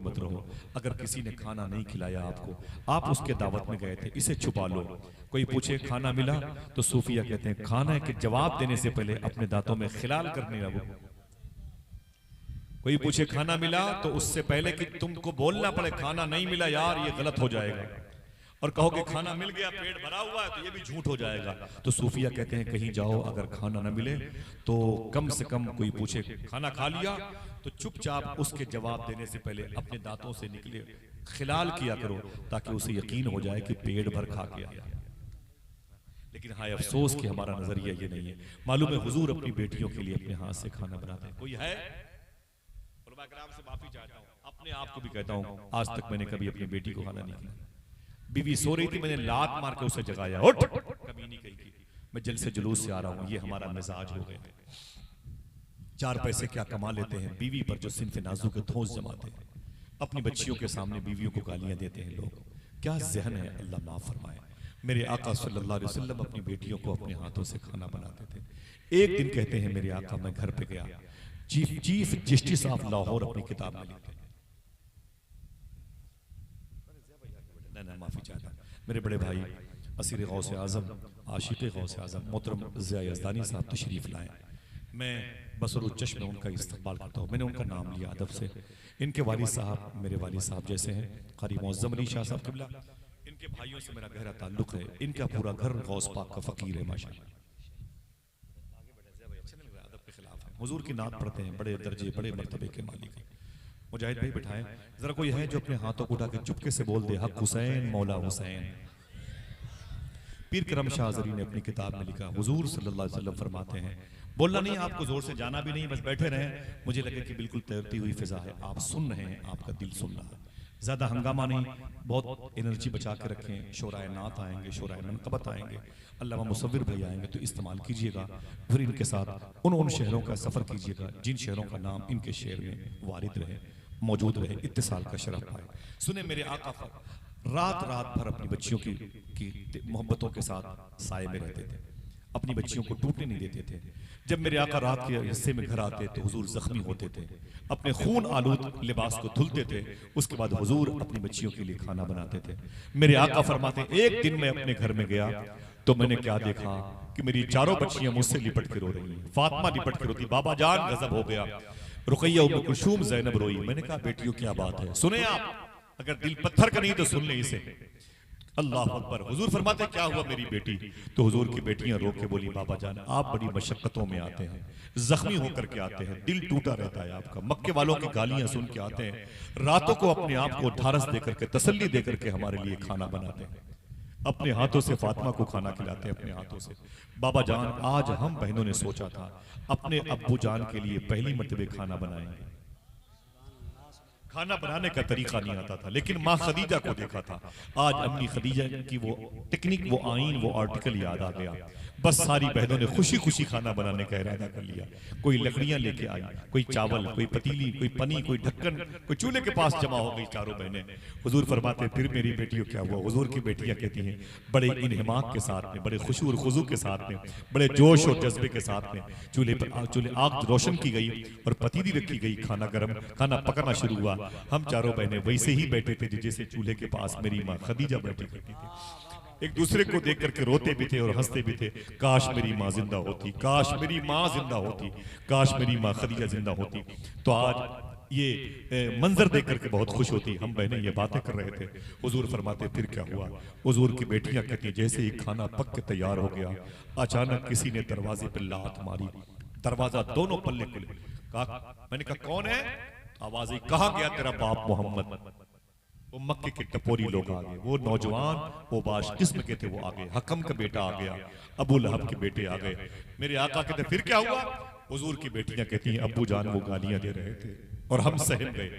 मत रहो। अगर किसी ने खाना नहीं खिलाया आपको, आप उसके दावत में गए थे, इसे छुपा लो। कोई पूछे खाना मिला, तो सूफिया कहते हैं खाना के जवाब देने से पहले अपने दांतों में खिलाल करने लगो। कोई पूछे खाना मिला, तो उससे पहले कि तुमको बोलना पड़े खाना नहीं मिला यार, ये गलत हो जाएगा, और कहोगे खाना मिल गया, पेट भरा हुआ है, तो ये भी झूठ हो जाएगा। तो सूफिया कहते हैं कहीं जाओ, अगर खाना न मिले तो कम से कम कोई पूछे खाना खा लिया, तो चुपचाप उसके जवाब देने से पहले अपने दांतों से निकले खिलाल किया करो, ताकि उसे यकीन हो जाए कि पेट भर खा के आया। लेकिन हाय अफसोस कि हमारा नजरिया ये नहीं है। मालूम है हुजूर अपनी बेटियों के लिए अपने हाथ से खाना बनाते हैं। कोई है? उलमा-ए-किराम से माफी चाहता हूं, अपने आप को भी कहता हूं, आज तक मैंने कभी अपनी बेटी को खाना नहीं खिलाया। बीवी सो रही थी, मैंने लात मार के उसे जगाया, उठ, कभी नहीं कही कि मैं जल से जुलूस से आ रहा हूं। ये हमारा मिजाज हो गया। 4 पैसे क्या कमा लेते हैं, बीवी पर जो सिनफ नाजुक के ठोस जमाते हैं। अपनी बच्चियों के सामने बीवियों को गालियां देते हैं लोग। क्या जहन है, अल्लाह माफ फरमाए। मेरे आका सल्लल्लाहु अलैहि वसल्लम अपनी बेटियों को अपने हाथों से खाना बनाते थे। एक दिन कहते हैं मेरे आका, मैं घर पे गया, चीफ जस्टिस ऑफ लाहौर अपनी किताब में लिखते हैं, माफी चाहता, मेरे बड़े भाई असीर गौसे आजम, आशिक़ गौसे आजम मोहतरम ज़िया यज़दानी साहब तशरीफ लाए। मैं बसरुल चश्म में उनका इस्तकबाल करता हूँ। मैंने उनका नाम लिया अदब से। इनके वालिद साहब मेरे वालिद साहब जैसे हैं, क़ारी मुअज़्ज़म अली शाह साहब क़िबला। इनके भाइयों से मेरा गहरा ताल्लुक है। इनका पूरा घर गौस पाक का फ़कीर है माशाअल्लाह। अदब के खिलाफ है, हुजूर की नात पढ़ते हैं, बड़े दर्जे बड़े मर्तबे के मालिक हैं। मुजाहिद भाई बिठाएं जरा, कोई है जो अपने हाथों को उठा के चुपके से बोल दे हक हुसैन मौला हुसैन। पीर करम शाह ज़री ने अपनी किताब में लिखा, हुजूर सल्लल्लाहु अलैहि वसल्लम फरमाते हैं, बोलना नहीं आपको, जोर से जाना भी नहीं, बस बैठे रहें, मुझे लगे कि बिल्कुल तैरती हुई फिजा है, आप सुन रहे हैं, आपका दिल सुन रहा है। ज़्यादा हंगामा नहीं, बहुत एनर्जी बचा के रखें। शोराए नात आएंगे, शोराए मनकबत आएंगे, अल्लामा मुसव्विर भाई आएंगे, तो इस्तेमाल कीजिएगा। फिर इनके साथ उन शहरों का सफ़र कीजिएगा जिन शहरों का नाम इनके शहर में वारिद रहे, मौजूद रहे, इत्तिसाल का शरफ पाए। सुने मेरे आका रात रात भर अपनी बच्चियों की मोहब्बतों के साथ साए में रहते थे, अपनी बच्चियों को टूटने नहीं देते थे। जब मेरे आका रात के हिस्से में घर आते तो हुजूर जख्मी होते थे, अपने खून आलूद लिबास को धुलते थे, उसके बाद हुजूर अपनी बच्चियों के लिए खाना बनाते थे। मेरे आका फरमाते, एक दिन मैं अपने घर में गया तो मैंने क्या देखा कि मेरी चारों बच्चियां मुझसे लिपट के रो रही हैं। फातिमा लिपट के रोती, बाबा जान गजब हो गया, रुकैया उम्मे कुलसूम ज़ैनब रोई। मैंने कहा बेटियों क्या बात है, सुने आप, अगर दिल पत्थर का नहीं तो सुन ले इसे। अल्लाह अकबर। हुजूर फरमाते क्या हुआ मेरी बेटी, तो हुजूर की बेटियां रो के बोली, बाबा जान आप बड़ी मशक्कतों में आते हैं, जख्मी होकर के आते हैं, दिल टूटा रहता है आपका, मक्के वालों की गालियां सुन के आते हैं, रातों को अपने आप को ढारस देकर के तसल्ली देकर के हमारे लिए खाना बनाते हैं, अपने हाथों से फातिमा को खाना खिलाते हैं, अपने हाथों से। बाबा जान आज हम बहनों ने सोचा था अपने अब्बू जान के लिए पहली मर्तबे खाना बनाएंगे। खाना बनाने का तरीका नहीं आता था, लेकिन माँ खदीजा को देखा था। आज अम्मी खदीजा की वो टेक्निक, वो आइन, वो आर्टिकल याद आ गया। बस सारी बहनों ने खुशी खुशी खाना बनाने का इरादा कर लिया। कोई लकड़ियां लेके आई, कोई चावल, कोई पतीली, कोई पनी, कोई ढक्कन, कोई चूल्हे के पास जमा हो गई चारों बहनें। हुजूर फरमाते फिर मेरी बेटियों क्या हुआ। हुजूर की बेटियां कहती हैं बड़े इन्हिमाक के साथ में, बड़े खुशू और खुजू के साथ में, बड़े जोश और जज्बे के साथ में चूल्हे पर आग रोशन की गई और पतीली रखी गई, खाना गर्म, खाना पकना शुरू हुआ। हम चारों बहनें वैसे ही बैठे थे जैसे चूल्हे के पास मेरी माँ खदीजा बैठी करती थी। एक दूसरे को देख करके रोते भी थे और हंसते भी थे, काश मेरी माँ जिंदा होती, काश मेरी माँ जिंदा होती, काश मेरी माँ खदीजा जिंदा होती, तो आज ये मंजर देख करके बहुत खुश होती। हम बहनें ये बातें कर रहे थे। हुजूर फरमाते फिर क्या हुआ। हुजूर की बेटियां कहती जैसे ही खाना पक के तैयार हो गया, अचानक किसी ने दरवाजे पर लात मारी, दरवाजा दोनों पल्ले खुले। मैंने कहा कौन है, आवाज आई, कहा गया तेरा बाप मोहम्मद। वो मक्के के टपोरी लोग आ गए, वो नौजवान, वो बाश किस्म के थे, वो आ गए। हकम का बेटा आ गया, अबू लहब के बेटे आ गए। मेरे आका कहते फिर क्या हुआ। हुजूर की बेटियां कहती हैं अब्बू जान वो गालियां दे रहे थे और हम सहम गए।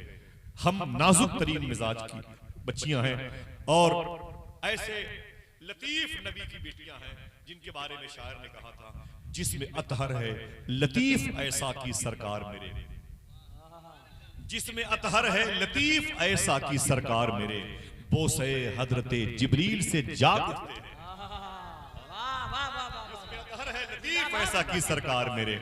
हम नाजुक तरीन मिजाज की बच्चियां हैं और ऐसे लतीफ नबी की बेटियां हैं जिनके बारे में शायर ने कहा था, जिसमें अतहर है लतीफ ऐसा की सरकार मेरे, जिसमें अतहर है लतीफ ऐसा की सरकार मेरे, बोसे हजरते जिब्रील से जाग उठते हैं। जिसमें अतहर है लतीफ ऐसा की सरकार मेरे,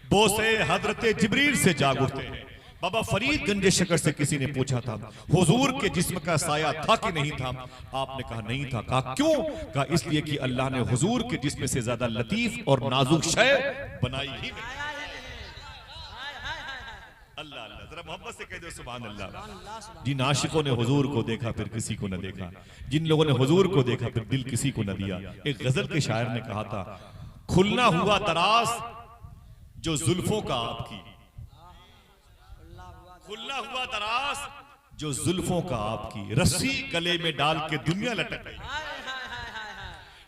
बोसे हजरते जिब्रील से जाग उठते हैं। बाबा फरीद गंजे शकर से किसी ने पूछा था हुजूर के जिस्म का साया था कि नहीं था? आपने कहा नहीं था। कहा क्यों? कहा इसलिए कि अल्लाह ने हुजूर के जिस्म से ज्यादा लतीफ और नाजुक शय बनाई ही नहीं। अल्लाह अल्लाह, जरा मोहब्बत से कह दो सुभान अल्लाह। जिन आशिकों ने हुजूर को देखा फिर किसी को न देखा, जिन लोगों ने हुजूर को देखा फिर दिल किसी को न दिया। एक गजल के शायर ने कहा था खुलना हुआ दराज जो जुल्फों का आपकी, खुला हुआ दराज जो जुल्फों का आपकी, रस्सी गले में डाल के दुनिया लटक गई।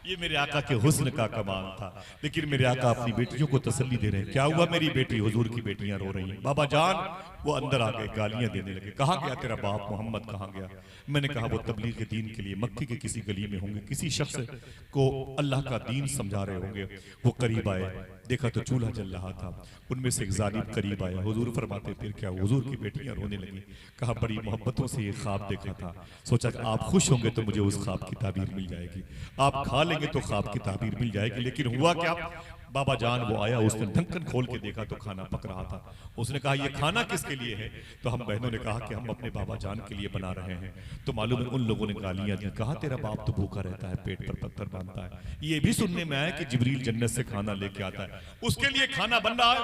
ये मेरे आका के हुस्न का कमाल था। लेकिन मेरे आका अपनी बेटियों को तसल्ली दे रहे हैं। क्या हुआ मेरी बेटी? हुजूर की बेटियां रो रही हैं। बाबा जान वो अंदर आ गए, गालियां देने लगे। कहाँ गया तेरा बाप मोहम्मद, कहाँ गया? मैंने कहा वो तबलीग के दीन के लिए मक्के के किसी गली में होंगे, किसी शख्स को अल्लाह का दीन समझा रहे होंगे। वो करीब आए, देखा तो चूल्हा जल रहा था। उनमें से एक जालिम करीब आया। हुजूर फरमाते फिर क्या? हुजूर की बेटियां रोने लगी। कहा बड़ी मोहब्बतों से ये ख्वाब देखा था, सोचा कि आप खुश होंगे तो मुझे उस ख्वाब की ताबीर मिल जाएगी, आप खा लेंगे तो ख्वाब की ताबीर मिल जाएगी। लेकिन हुआ क्या? बाबा जान वो आया, उसने ढक्कन खोल के देखा तो खाना पक रहा था। उसने कहा ये खाना किसके लिए है? तो हम बहनों ने कहा कि हम अपने बाबा जान के लिए बना रहे हैं। तो मालूम है उन लोगों ने गालियां दी। कहा तेरा बाप तो भूखा रहता है, पेट पर पत्थर बांधता है। ये भी सुनने में आया कि जिब्रील जन्नत से खाना लेके आता है, उसके लिए खाना बन रहा है।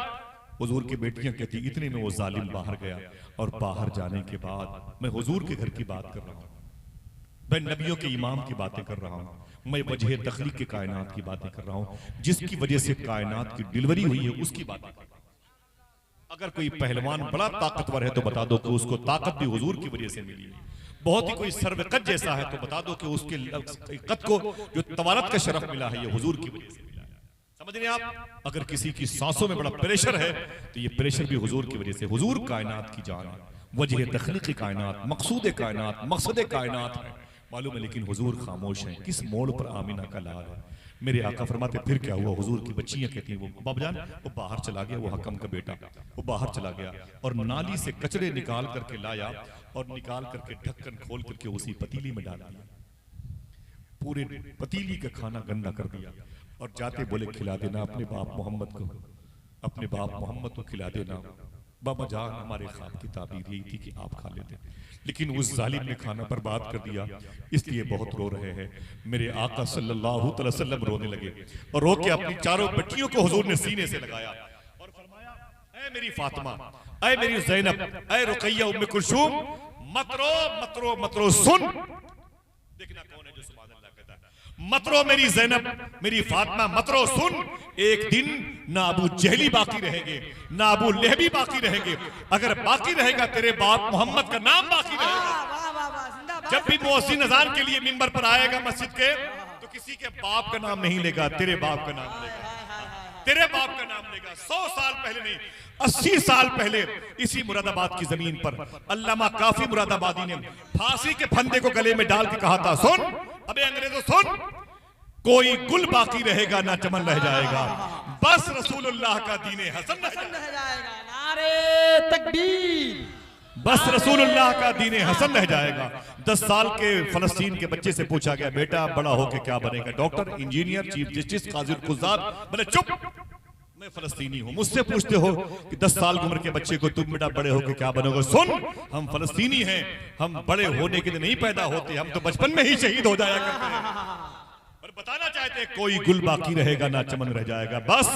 हुजूर की बेटियां कहती इतने में वो जालिम बाहर गया। और बाहर जाने के बाद मैं हुजूर के घर की बात कर रहा हूँ, मैं नबियों के इमाम की बातें कर रहा हूँ, मैं वजह तख्लीक के कायनात की बातें कर रहा हूँ, जिसकी वजह से कायनात की डिलीवरी हुई है उसकी बातें कर रहा हूँ। अगर कोई पहलवान बड़ा ताकतवर है तो बता दो कि उसको ताकत भी हुजूर की वजह से मिली है। बहुत ही कोई सर्वकत जैसा है तो बता दो कि उसके कद को जो तवारत का शरफ मिला है ये हुजूर की वजह से मिला है। समझ रहे हैं आप? अगर किसी की सांसों में बड़ा प्रेशर है तो ये प्रेशर भी हुजूर की वजह से। हुजूर कायनात की जान है, वजह तख्लीक कायनात, मकसूद कायनात, मकसद कायनात है, मालूम है। लेकिन हुजूर खामोश हैं। किस मोड़ पर आमिना का लाल है? मेरे आका फरमाते फिर क्या हुआ? हुजूर की बच्चियां कहती हैं वो बाबा जान वो बाहर चला गया, वो हकम का बेटा वो बाहर चला गया और नाली से कचरे निकाल करके लाया और निकाल करके ढक्कन खोल करके उसी पतीली में डाल दिया। पूरे पतीली का खाना गंदा कर दिया और जाते बोले खिला देना अपने बाप मोहम्मद को, अपने बाप मोहम्मद को खिला देना। बाबा जान हमारे ख्वाब की ताबीर यही थी कि आप खा लेते, लेकिन उस जालिम ने खाना बर्बाद कर दिया, इसलिए बहुत रो रहे हैं। मेरे आका सल्लल्लाहु अलैहि वसल्लम रोने लगे और रो के अपनी चारों बेटियों को हुजूर ने सीने से लगाया और फरमाया ऐ मेरी फातिमा, ऐ मेरी ज़ैनब, ऐ रुकैया उम्मे कुलसूम, मत रो मत रो मत रो, सुन। देखना कौन है जो सुभान अल्लाह कहता है। मत रो मेरी ज़ैनब, मेरी फातिमा, मत रो, सुन। एक दिन ना अबू जहली बाकी रहेंगे, ना अबू लहबी बाकी रहेंगे। अगर बाकी रहेगा तेरे बाप मोहम्मद का नाम बाकी रहेगा। जब भी मुअज्जिन अज़ान के लिए मिंबर पर आएगा मस्जिद के तो किसी के बाप का नाम नहीं लेगा, तेरे बाप का नाम लेगा, तेरे बाप का नाम लेगा। 100 साल पहले नहीं 80 साल पहले इसी मुरादाबाद की जमीन पर अल्लामा काफी मुरादाबादी ने फांसी के फंदे को गले में डाल के कहा था सुन अबे अंग्रेजों सुन, कोई गुल बाकी रहेगा ना चमन रह जाएगा, बस रसूलुल्लाह का दीन हसन रह जाएगा। नारे तकबीर, बस रसूलुल्लाह का दीन हसन रह जाएगा। 10 साल के फलस्तीन के बच्चे से पूछा गया बेटा बड़ा होके क्या बनेगा? डॉक्टर, इंजीनियर, चीफ जस्टिस, काजी कुज़ार। बोले चुप, मैं फलस्तीनी हूं। मुझसे पूछते हो कि 10 साल की उम्र के बच्चे को तुम बेटा बड़े होके क्या बनोगे? सुन, हम फलस्तीनी हैं, हम बड़े होने के लिए नहीं पैदा होते, हम तो बचपन में ही शहीद हो जाया करते हैं। और बताना चाहते कोई गुल बाकी रहेगा ना चमन रह जाएगा, बस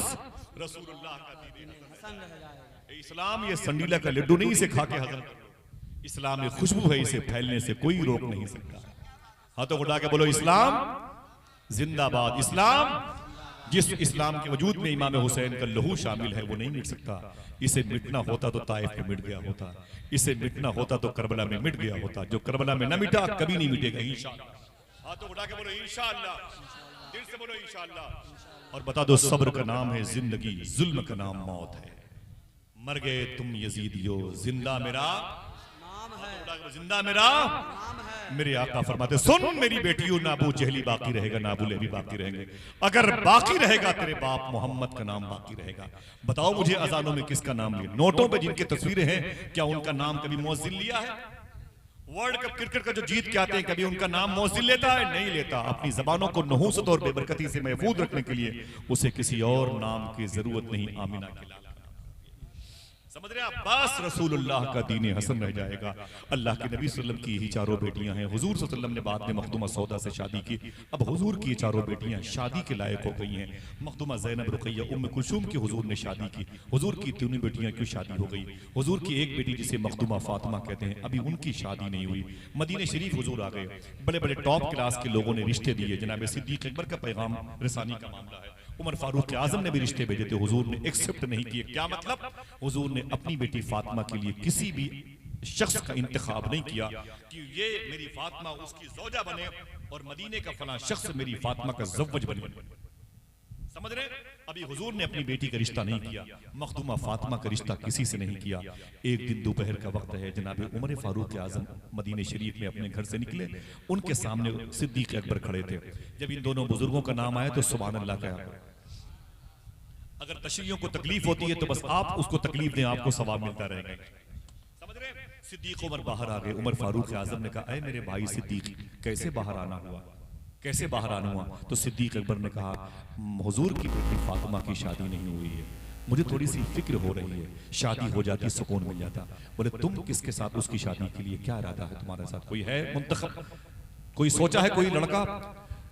रसूलुल्लाह का दीन हसन रह जाएगा। इस्लाम ये संडीला का लड्डू नहीं, इसे खा के हजम करो। इस्लाम ये खुशबू है, इसे फैलने से कोई रोक नहीं सकता। हाथों उठा के बोलो इस्लाम जिंदाबाद। इस्लाम, जिस इस्लाम के वजूद में इमाम हुसैन का लहू शामिल है वो नहीं मिट सकता। इसे मिटना होता तो ताइफ में मिट गया होता, इसे मिटना होता तो करबला में मिट गया होता। जो करबला में न मिटा कभी नहीं मिटेगा इंशाअल्लाह। हाथों उठा के बोलो इंशाअल्लाह, दिल से बोलो इंशाअल्लाह। और बता दो सब्र का नाम है जिंदगी, जुल्म का नाम मौत है। मर गए तुम यजीदियो, जिंदा मेरा नाम है, जिंदा मेरा नाम है। मेरे आका फरमाते सुन मेरी बेटियों, ना अबू जहली बाकी रहेगा ना अबू लहबी बाकी रहेंगे। अगर बाकी रहेगा तेरे बाप मोहम्मद का नाम बाकी रहेगा। बताओ मुझे अजानों में किसका नाम लिया? नोटों पे जिनकी तस्वीरें हैं क्या उनका नाम कभी मुअज्जिन लिया है? वर्ल्ड कप क्रिकेट का जो जीत के आते हैं कभी उनका नाम मुअज्जिन लेता है? नहीं लेता। अपनी जबानों को नहूसत और बेबरकती से महफूज रखने के लिए उसे किसी और नाम की जरूरत नहीं, आमिना के लाल का नाम। समझ रहे आप, बस रसूलुल्लाह का दीन हसन रह जाएगा। अल्लाह के नबी सल्लल्लाहु अलैहि वसल्लम की ही चारों बेटियां हैं। हुजूर सल्लल्लाहु अलैहि वसल्लम ने बाद में मखदूमा सौदा से शादी की। अब हुजूर की ये चारों बेटियां शादी के लायक हो गई हैं। मखदूमा ज़ैनब, रुक़ैया, उम्म कुलसूम की हुजूर ने शादी की। हुजूर की तीनों बेटियां क्यों शादी हो गई? हुजूर की एक बेटी जिसे मखदूमा फातिमा कहते हैं, अभी उनकी शादी नहीं हुई। मदीने शरीफ हुजूर आ गए, बड़े बड़े टॉप क्लास के लोगों ने रिश्ते दिए। जनाब सिद्दीक़ अकबर का पैगाम रसानी का मामला है। उमर फारूक आजम ने भी रिश्ते भेजे थे, हुजूर ने एक्सेप्ट नहीं किए। क्या मतलब? हुजूर ने अपनी बेटी फातिमा के लिए किसी भी शख्स का इंतखाब नहीं किया कि ये मेरी फातिमा उसकी ज़ौजा बने और मदीने का फला शख्स मेरी फातिमा का ज़व्वज बने। समझ रहे? अभी हुजूर ने अपनी बेटी का रिश्ता नहीं किया, मखदूमा फातिमा का रिश्ता किसी से नहीं किया। एक दिन दोपहर का वक्त है, जनाब उमर फारूक आजम मदीने शरीफ में अपने घर से निकले। उनके सामने सिद्दीक़ अकबर खड़े थे। जब इन दोनों बुजुर्गों का नाम आया तो सुभान अल्लाह कहा। अगर तशरीयों को तकलीफ होती है तो बस आप उसको तकलीफ दें, आपको सवाब मिलता रहेगा। समझ रहे? सिद्दीक़ उमर बाहर आ गए। उमर फारूक आजम ने कहा, ऐ मेरे भाई सिद्दीक़, कैसे बाहर आना हुआ, कैसे बाहर आना हुआ? तो सिद्दीक़ अकबर ने कहा, हुजूर की बेटी फातिमा की शादी नहीं हुई है, मुझे थोड़ी सी फिक्र हो रही है, शादी हो जाती सुकून मिल जाता। बोले तुम किसके साथ उसकी शादी के लिए क्या इरादा है तुम्हारे साथ? कोई है मुंतखब, कोई सोचा है कोई लड़का?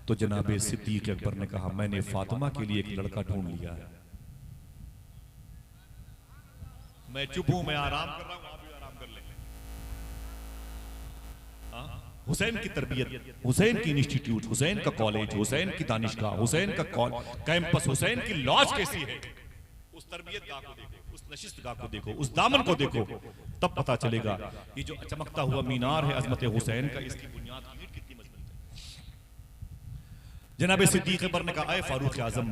तो जनाब सिद्दीक़ अकबर ने कहा, मैंने फातिमा के लिए एक लड़का ढूंढ लिया है। मैं चुप हूं, मैं आराम कर रहा हूं, आप भी आराम कर लें। हुसैन की तरबियत, हुसैन की इंस्टीट्यूट, हुसैन का कॉलेज, हुसैन की दानिशगाह, हुसैन का कैंपस, हुसैन की लॉज कैसी है, उस तरबियत गाह को देखो, उस नशिस्त गाह को देखो, उस दामन को देखो, तब पता चलेगा ये जो चमकता हुआ मीनार है अजमत हुसैन का, इसकी बुनियाद की ईंट कितनी मजबूत है। जनाब सिद्दीक़ अकबर ने कहा, फारूक आजम,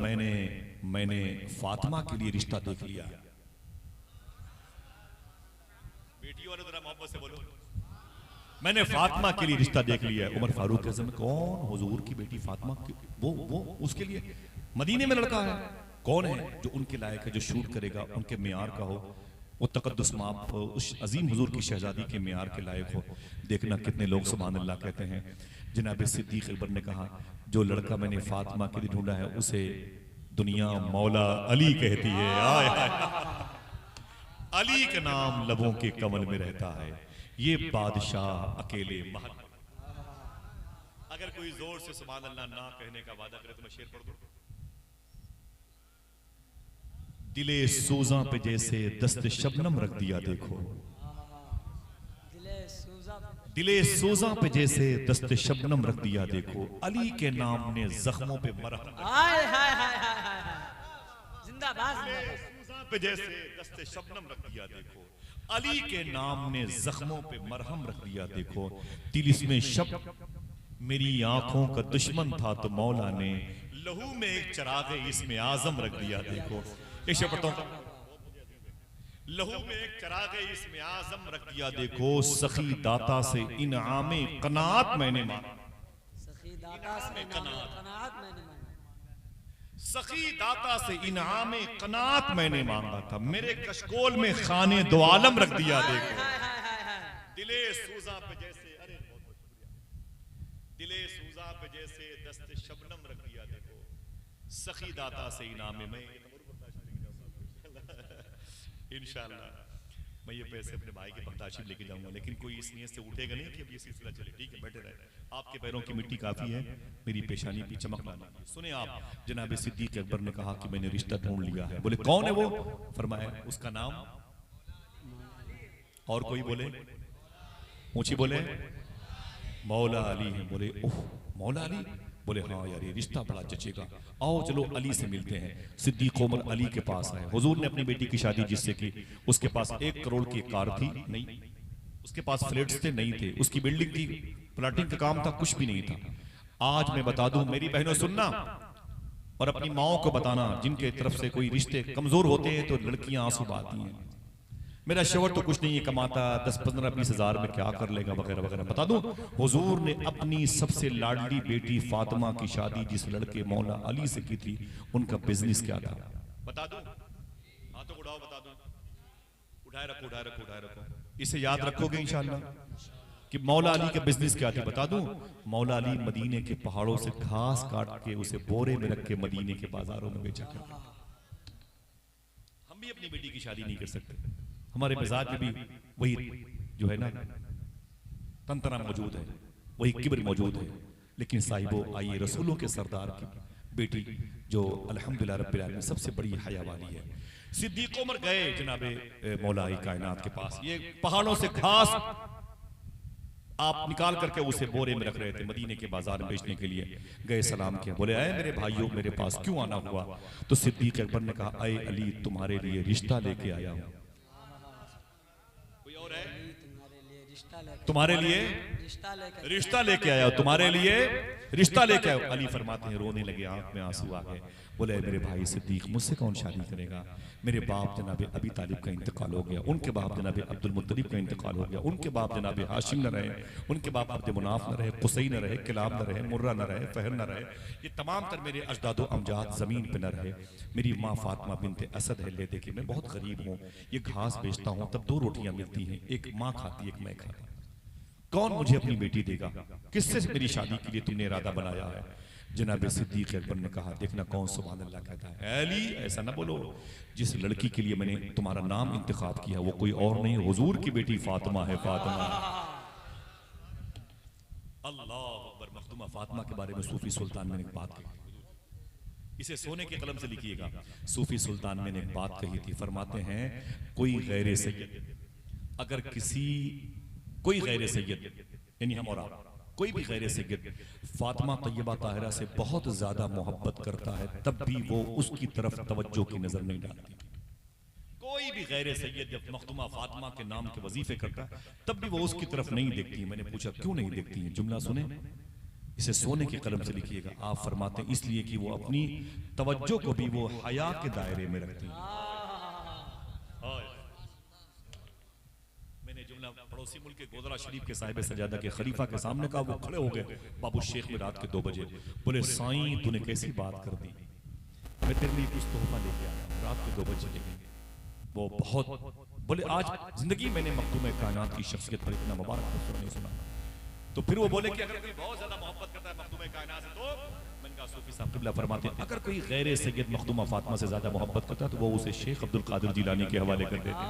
मैंने फातिमा के लिए रिश्ता देख लिया। बेटियों ने जरा मोहब्बत से बोलो, मैंने फातिमा के लिए रिश्ता देख लिया है। उमर फारूक आजम, कौन? हुजूर की बेटी फातिमा, वो उसके लिए मदीने में लड़का है? कौन है जो उनके लायक है, जो शूट करेगा, उनके मियार का हो, वो तकद्दुस माप उस अजीम हुजूर की शहजादी के मियार के लायक हो? देखना कितने लोग सुभान अल्लाह कहते हैं। जनाब सिद्दीक़ अकबर ने कहा, जो लड़का मैंने फातिमा के लिए ढूंढा है उसे दुनिया मौला अली कहती है। आय हाय, अली का नाम लबों के कमल में रहता है, ये बादशाह अकेले महल। अगर कोई जोर से सुभान अल्लाह ना कहने का वादा करे तो मैं शेर पढ़ दूं। दिले सूजा पे जैसे दस्त शबनम रख दिया देखो, दिले सूजा पे जैसे दस्त शबनम रख दिया देखो, अली के नाम ने जख्मों पे मरहम, जिंदाबाद पे जैसे दस्ते शबनम रख दिया देखो, अली के नाम ने जख्मों पे मरहम रख दिया देखो, दिल इसमें शब मेरी आंखों का दुश्मन था तो मौला ने लहू में एक चरागे इसमें आजम रख दिया देखो। एक शब्दों लहू में एक चरागे इसमें आजम रख दिया देखो, सखी दाता से इनामे कनात मैंने मांगा, सखी दाता से इनाम कनात मैंने मांगा था, मेरे कशकोल में खाने दो आलम रख दिया देखो, दिले सूजा पे जैसे, अरे बहुत बहुत शुक्रिया, दिले सूजा पे जैसे दस्ते शबनम रख दिया देखो, सखी दाता से इनाम में इंशाअल्लाह मैं ये पैसे अपने भाई के बख्ताशी लेके जाऊंगा, लेकिन कोई इस नियत से उठेगा नहीं कि अब ये सिलसिला चले। ठीक है, बैठे रहे, आपके पैरों की मिट्टी काफी है, मेरी पेशानी पे चमक लाना। सुने आप, जनाब सिद्दीक़ अकबर ने कहा कि मैंने रिश्ता ढूंढ लिया है। बोले कौन है वो? फरमाया उसका नाम, और कोई बोले, ऊंची बोले, मौला अली है। बोले ओह मौला अली? बोले हाँ यार ये रिश्ता बड़ा जचेगा, आओ चलो अली से मिलते हैं। सिद्दीक़ उमर अली के पास आए। हुजूर ने अपनी बेटी की शादी जिससे की, उसके पास 1 करोड़ की कार थी नहीं, उसके पास फ्लैट्स थे नहीं थे, उसकी बिल्डिंग थी, प्लाटिंग का काम था, कुछ भी नहीं था। आज मैं बता दूं मेरी बहनों, सुनना और अपनी माओ को बताना, जिनके तरफ से कोई रिश्ते कमजोर होते हैं तो लड़कियां आंसू बहाती हैं, मेरा शोहर तो कुछ नहीं है कमाता, 10-15-20 हजार में क्या कर लेगा वगैरह वगैरह। बता दूं हुजूर ने अपनी सबसे लाडली बेटी फातिमा की शादी जिस लड़के मौला अली से की थी, उनका बिजनेस क्या था बता दूं? हाथों को उठाओ, बता दूं, उठाए रखो उठाए रखो उठाए रखो, इसे याद रखोगे इंशाअल्लाह कि मौला अली का बिजनेस क्या था। बता दूं, मौला अली मदीने के पहाड़ों से घास काट के उसे बोरे में रख के मदीने के बाजारों में बेचा करते। हम भी अपनी बेटी की शादी नहीं कर सकते, हमारे मिजाज में भी वही जो है ना तंतना मौजूद है, वही किब्र मौजूद है। लेकिन साहिबो आइए रसूलों के सरदार की बेटी जो अल्हम्दुलिल्लाह रब्बिल आलमीन सबसे बड़ी हया वाली है, सिद्दीक उमर गए जनाबे मौलाई कायनात के पास। ये पहाड़ों से घास आप निकाल करके उसे बोरे में रख रहे थे, मदीने के बाजार में बेचने के लिए गए, सलाम किया, बोले आए मेरे भाइयों मेरे पास क्यों आना हुआ? तो सिद्दीक अकबर ने कहा आए अली तुम्हारे लिए रिश्ता लेके आया हूं। कोई और है? तुम्हारे लिए रिश्ता लेके आया हो, तुम्हारे लिए रिश्ता लेके आया। अली फरमाते हैं रोने लगे, आंख में आंसू आ गए, बोले मेरे भाई सिद्दीक मुझसे कौन शादी करेगा? मेरे बाप जनाबे अबी तालिब का इंतकाल हो गया, उनके बाप जनाबे अब्दुल मुत्तलिब का इंतकाल हो गया, उनके बाप जनाबे हाशिम न रहे, उनके बाप अब्द मुनाफ न रहे, कुसई न रहे, किलाब न रहे, मुर्रा न रहे, फहर न रहे, ये तमाम तर मेरे अजदादो अमजाद जमीन पे न रहे। मेरी माँ फातिमा बिनते असद है, ले देखिए मैं बहुत गरीब हूँ, ये घास बेचता हूँ तब 2 रोटियां मिलती हैं, एक माँ खाती एक मैं खाता, कौन मुझे अपनी बेटी देगा? किससे मेरी शादी के लिए तुमने इरादा बनाया है? जनाब सिद्दीक अकबर ने कहा देखना कौन सुभान अल्लाह कहता है, अली ऐसा ना बोलो, जिस लड़की के लिए मैंने तुम्हारा नाम इंतखाब किया वो कोई और नहीं, हुजूर की बेटी फातिमा है, फातिमा। अल्लाह अकबर। मखदूमा फातिमा के बारे में सूफी सुल्तान मैंने एक बात कही, इसे सोने के कलम से लिखिएगा। सूफी सुल्तान मैंने एक बात कही थी, फरमाते हैं कोई गैर सैयद अगर कोई गैर सैयद यानी हम और आप, कोई भी गैर सैयद फातिमा तैयबा ताहिरा से बहुत ज्यादा मोहब्बत करता है तब भी वो उसकी तरफ तवज्जो की नजर नहीं डालती। कोई भी गैर सैयद जब मखदूमा फातिमा के नाम के वजीफे करता है तब भी वो उसकी तरफ नहीं देखती। मैंने पूछा क्यों नहीं देखती है? जुमला सुने, इसे सोने के कलम से लिखिएगा। आप फरमाते हैं इसलिए कि वो अपनी तवज्जो को भी वो हया के दायरे में रखती है। पड़ोसी मुल्क के गोदरा शरीफ के साहिब सजादा के खलीफा के सामने कहा, वो खड़े हो गए बाबू शेख में रात के 2 बजे, बोले साईं तूने कैसी बात कर दी, मैं तेरे लिए कुछ तोहफा लेके आया, रात के 2 बजे लेके। वो बहुत बोले आज जिंदगी मैंने मखदूम कायनात की शख्सियत पर इतना मुबारक नहीं सुना। तो फिर वो बोले कि अगर कोई बहुत ज्यादा मोहब्बत करता है मखदूम कायनात से, तो मैंने कहा सूफी साहब किबला फरमाते हैं अगर कोई गैर सैयद मखदूमा फातिमा से ज्यादा मोहब्बत करता है तो वो उसे शेख अब्दुल कादिर जिलानी के हवाले कर देते।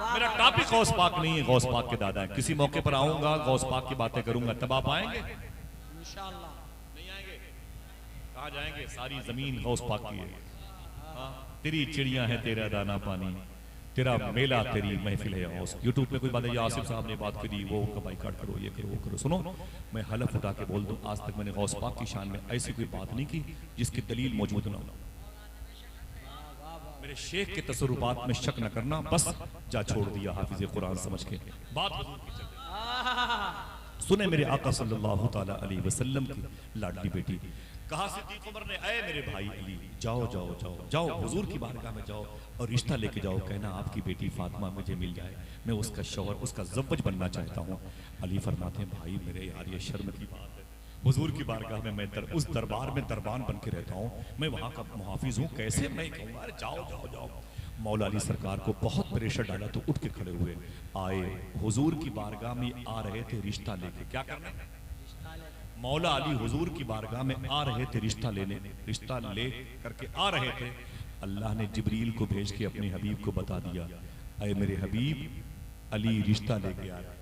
मेरा टॉपिक गौस पाक नहीं है, गौस पाक के दादा है। किसी मौके पर आऊंगा गौस पाक की बातें करूंगा तब आप आएंगे? इंशाअल्लाह नहीं आएंगे? कहाँ जाएंगे? सारी जमीन गौस पाक की है। तेरी चिड़िया है तेरा दाना पानी, तेरा मेला तेरी महफिल है गौस। यूट्यूब पे कोई बात है, आसिफ साहब ने बात करी, वो बाइकाट करो, ये करो, वो करो। सुनो मैं हलफ उठा के बोल दूं आज तक मैंने गौस पाक की शान में ऐसी कोई बात नहीं की जिसकी दलील मौजूद ना हो। मेरे शेख के तसरुबात में शक न करना, बस जा छोड़ दिया हाफिज कुरान समझ के बात। सुने मेरे आका सल्लल्लाहु ताला अलैहि वसल्लम की लाडली बेटी, कहा सिद्दीक उमर ने ऐ मेरे भाई अली जाओ जाओ जाओ जाओ हुजूर की बारगाह में जाओ और रिश्ता लेके जाओ, कहना आपकी बेटी फातिमा मुझे मिल जाए, मैं उसका शौहर उसका ज़व्वज बनना चाहता हूँ। अली फरमाते हैं भाई मेरे यार ये शर्म की बात है, हुजूर की बारगाह में मैं उस दरबार में दरबान बन के रहता हूँ, मैं वहाँ का मुहाफिज हूँ, कैसे मैं कहूँगा अरे जाओ जाओ जाओ। मौला अली सरकार को बहुत प्रेशर डाला तो उठ के खड़े हुए, आए हुजूर की बारगाह में आ रहे थे रिश्ता लेके। क्या करना? मौला अली हुजूर की बारगाह में आ रहे थे रिश्ता लेने, रिश्ता ले करके आ रहे थे। अल्लाह ने जिब्रील को भेज के अपने हबीब को बता दिया, अरे मेरे हबीब अली रिश्ता लेके आ रहे।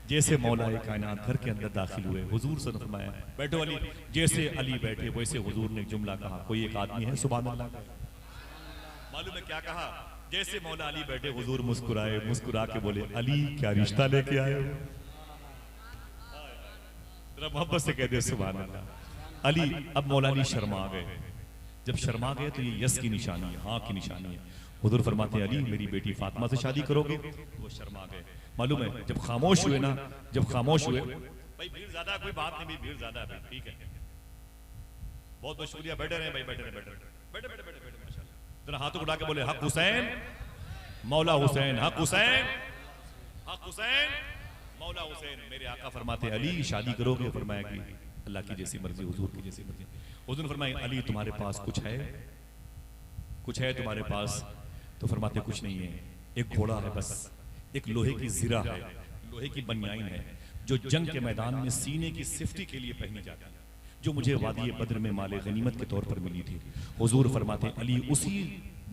जैसे मौला कायनात घर के अंदर दाखिल हुए, हुजूर से फरमाया बैठो अली। जैसे अली बैठे वैसे हुजूर ने जुमला कहा, कोई एक आदमी है सुभान अल्लाह का, मालूम है क्या कहा? जैसे मौला अली बैठे हुजूर मुस्कुराए, मुस्कुरा के बोले अली क्या रिश्ता लेके आए हो? मोहब्बत से कह दे सुभान अल्लाह। अली अब मौला अली शर्मा गए, जब शर्मा गए तो ये यस की निशानी है, हाँ की निशानी है। हुजूर फरमाते हैं अली मेरी बेटी फातिमा से शादी करोगे? वो शर्मा गए। मालूम है जब खामोश हुए ना, जब खामोश हुए, भाई भीड़ ज्यादा कोई बात नहीं, भीड़ ज्यादा है, ठीक है बहुत बहुत शुक्रिया, बैठे रहे भाई, बैठे रहे, बैठे बैठे बैठे बैठे बैठे माशाल्लाह। जरा हाथ उठा के बोले हक हुसैन मौला हुसैन, हक हुसैन, हक हुसैन मौला हुसैन। मेरे आका फरमाते अली शादी करोगे? फरमाया कि अल्लाह की जैसी मर्जी, हुजूर की जैसी मर्जी। हुजूर फरमाए अली तुम्हारे पास कुछ है? कुछ है तुम्हारे पास? तो फरमाते कुछ नहीं है, एक घोड़ा है बस, एक लोहे की जिरा है, लोहे की बनियाइन है जो जंग के मैदान में सीने की सिफ्टी के लिए पहनी जाती है, जो मुझे वादी बद्र में माले गनीमत के तौर पर मिली थी। हुजूर फरमाते अली उसी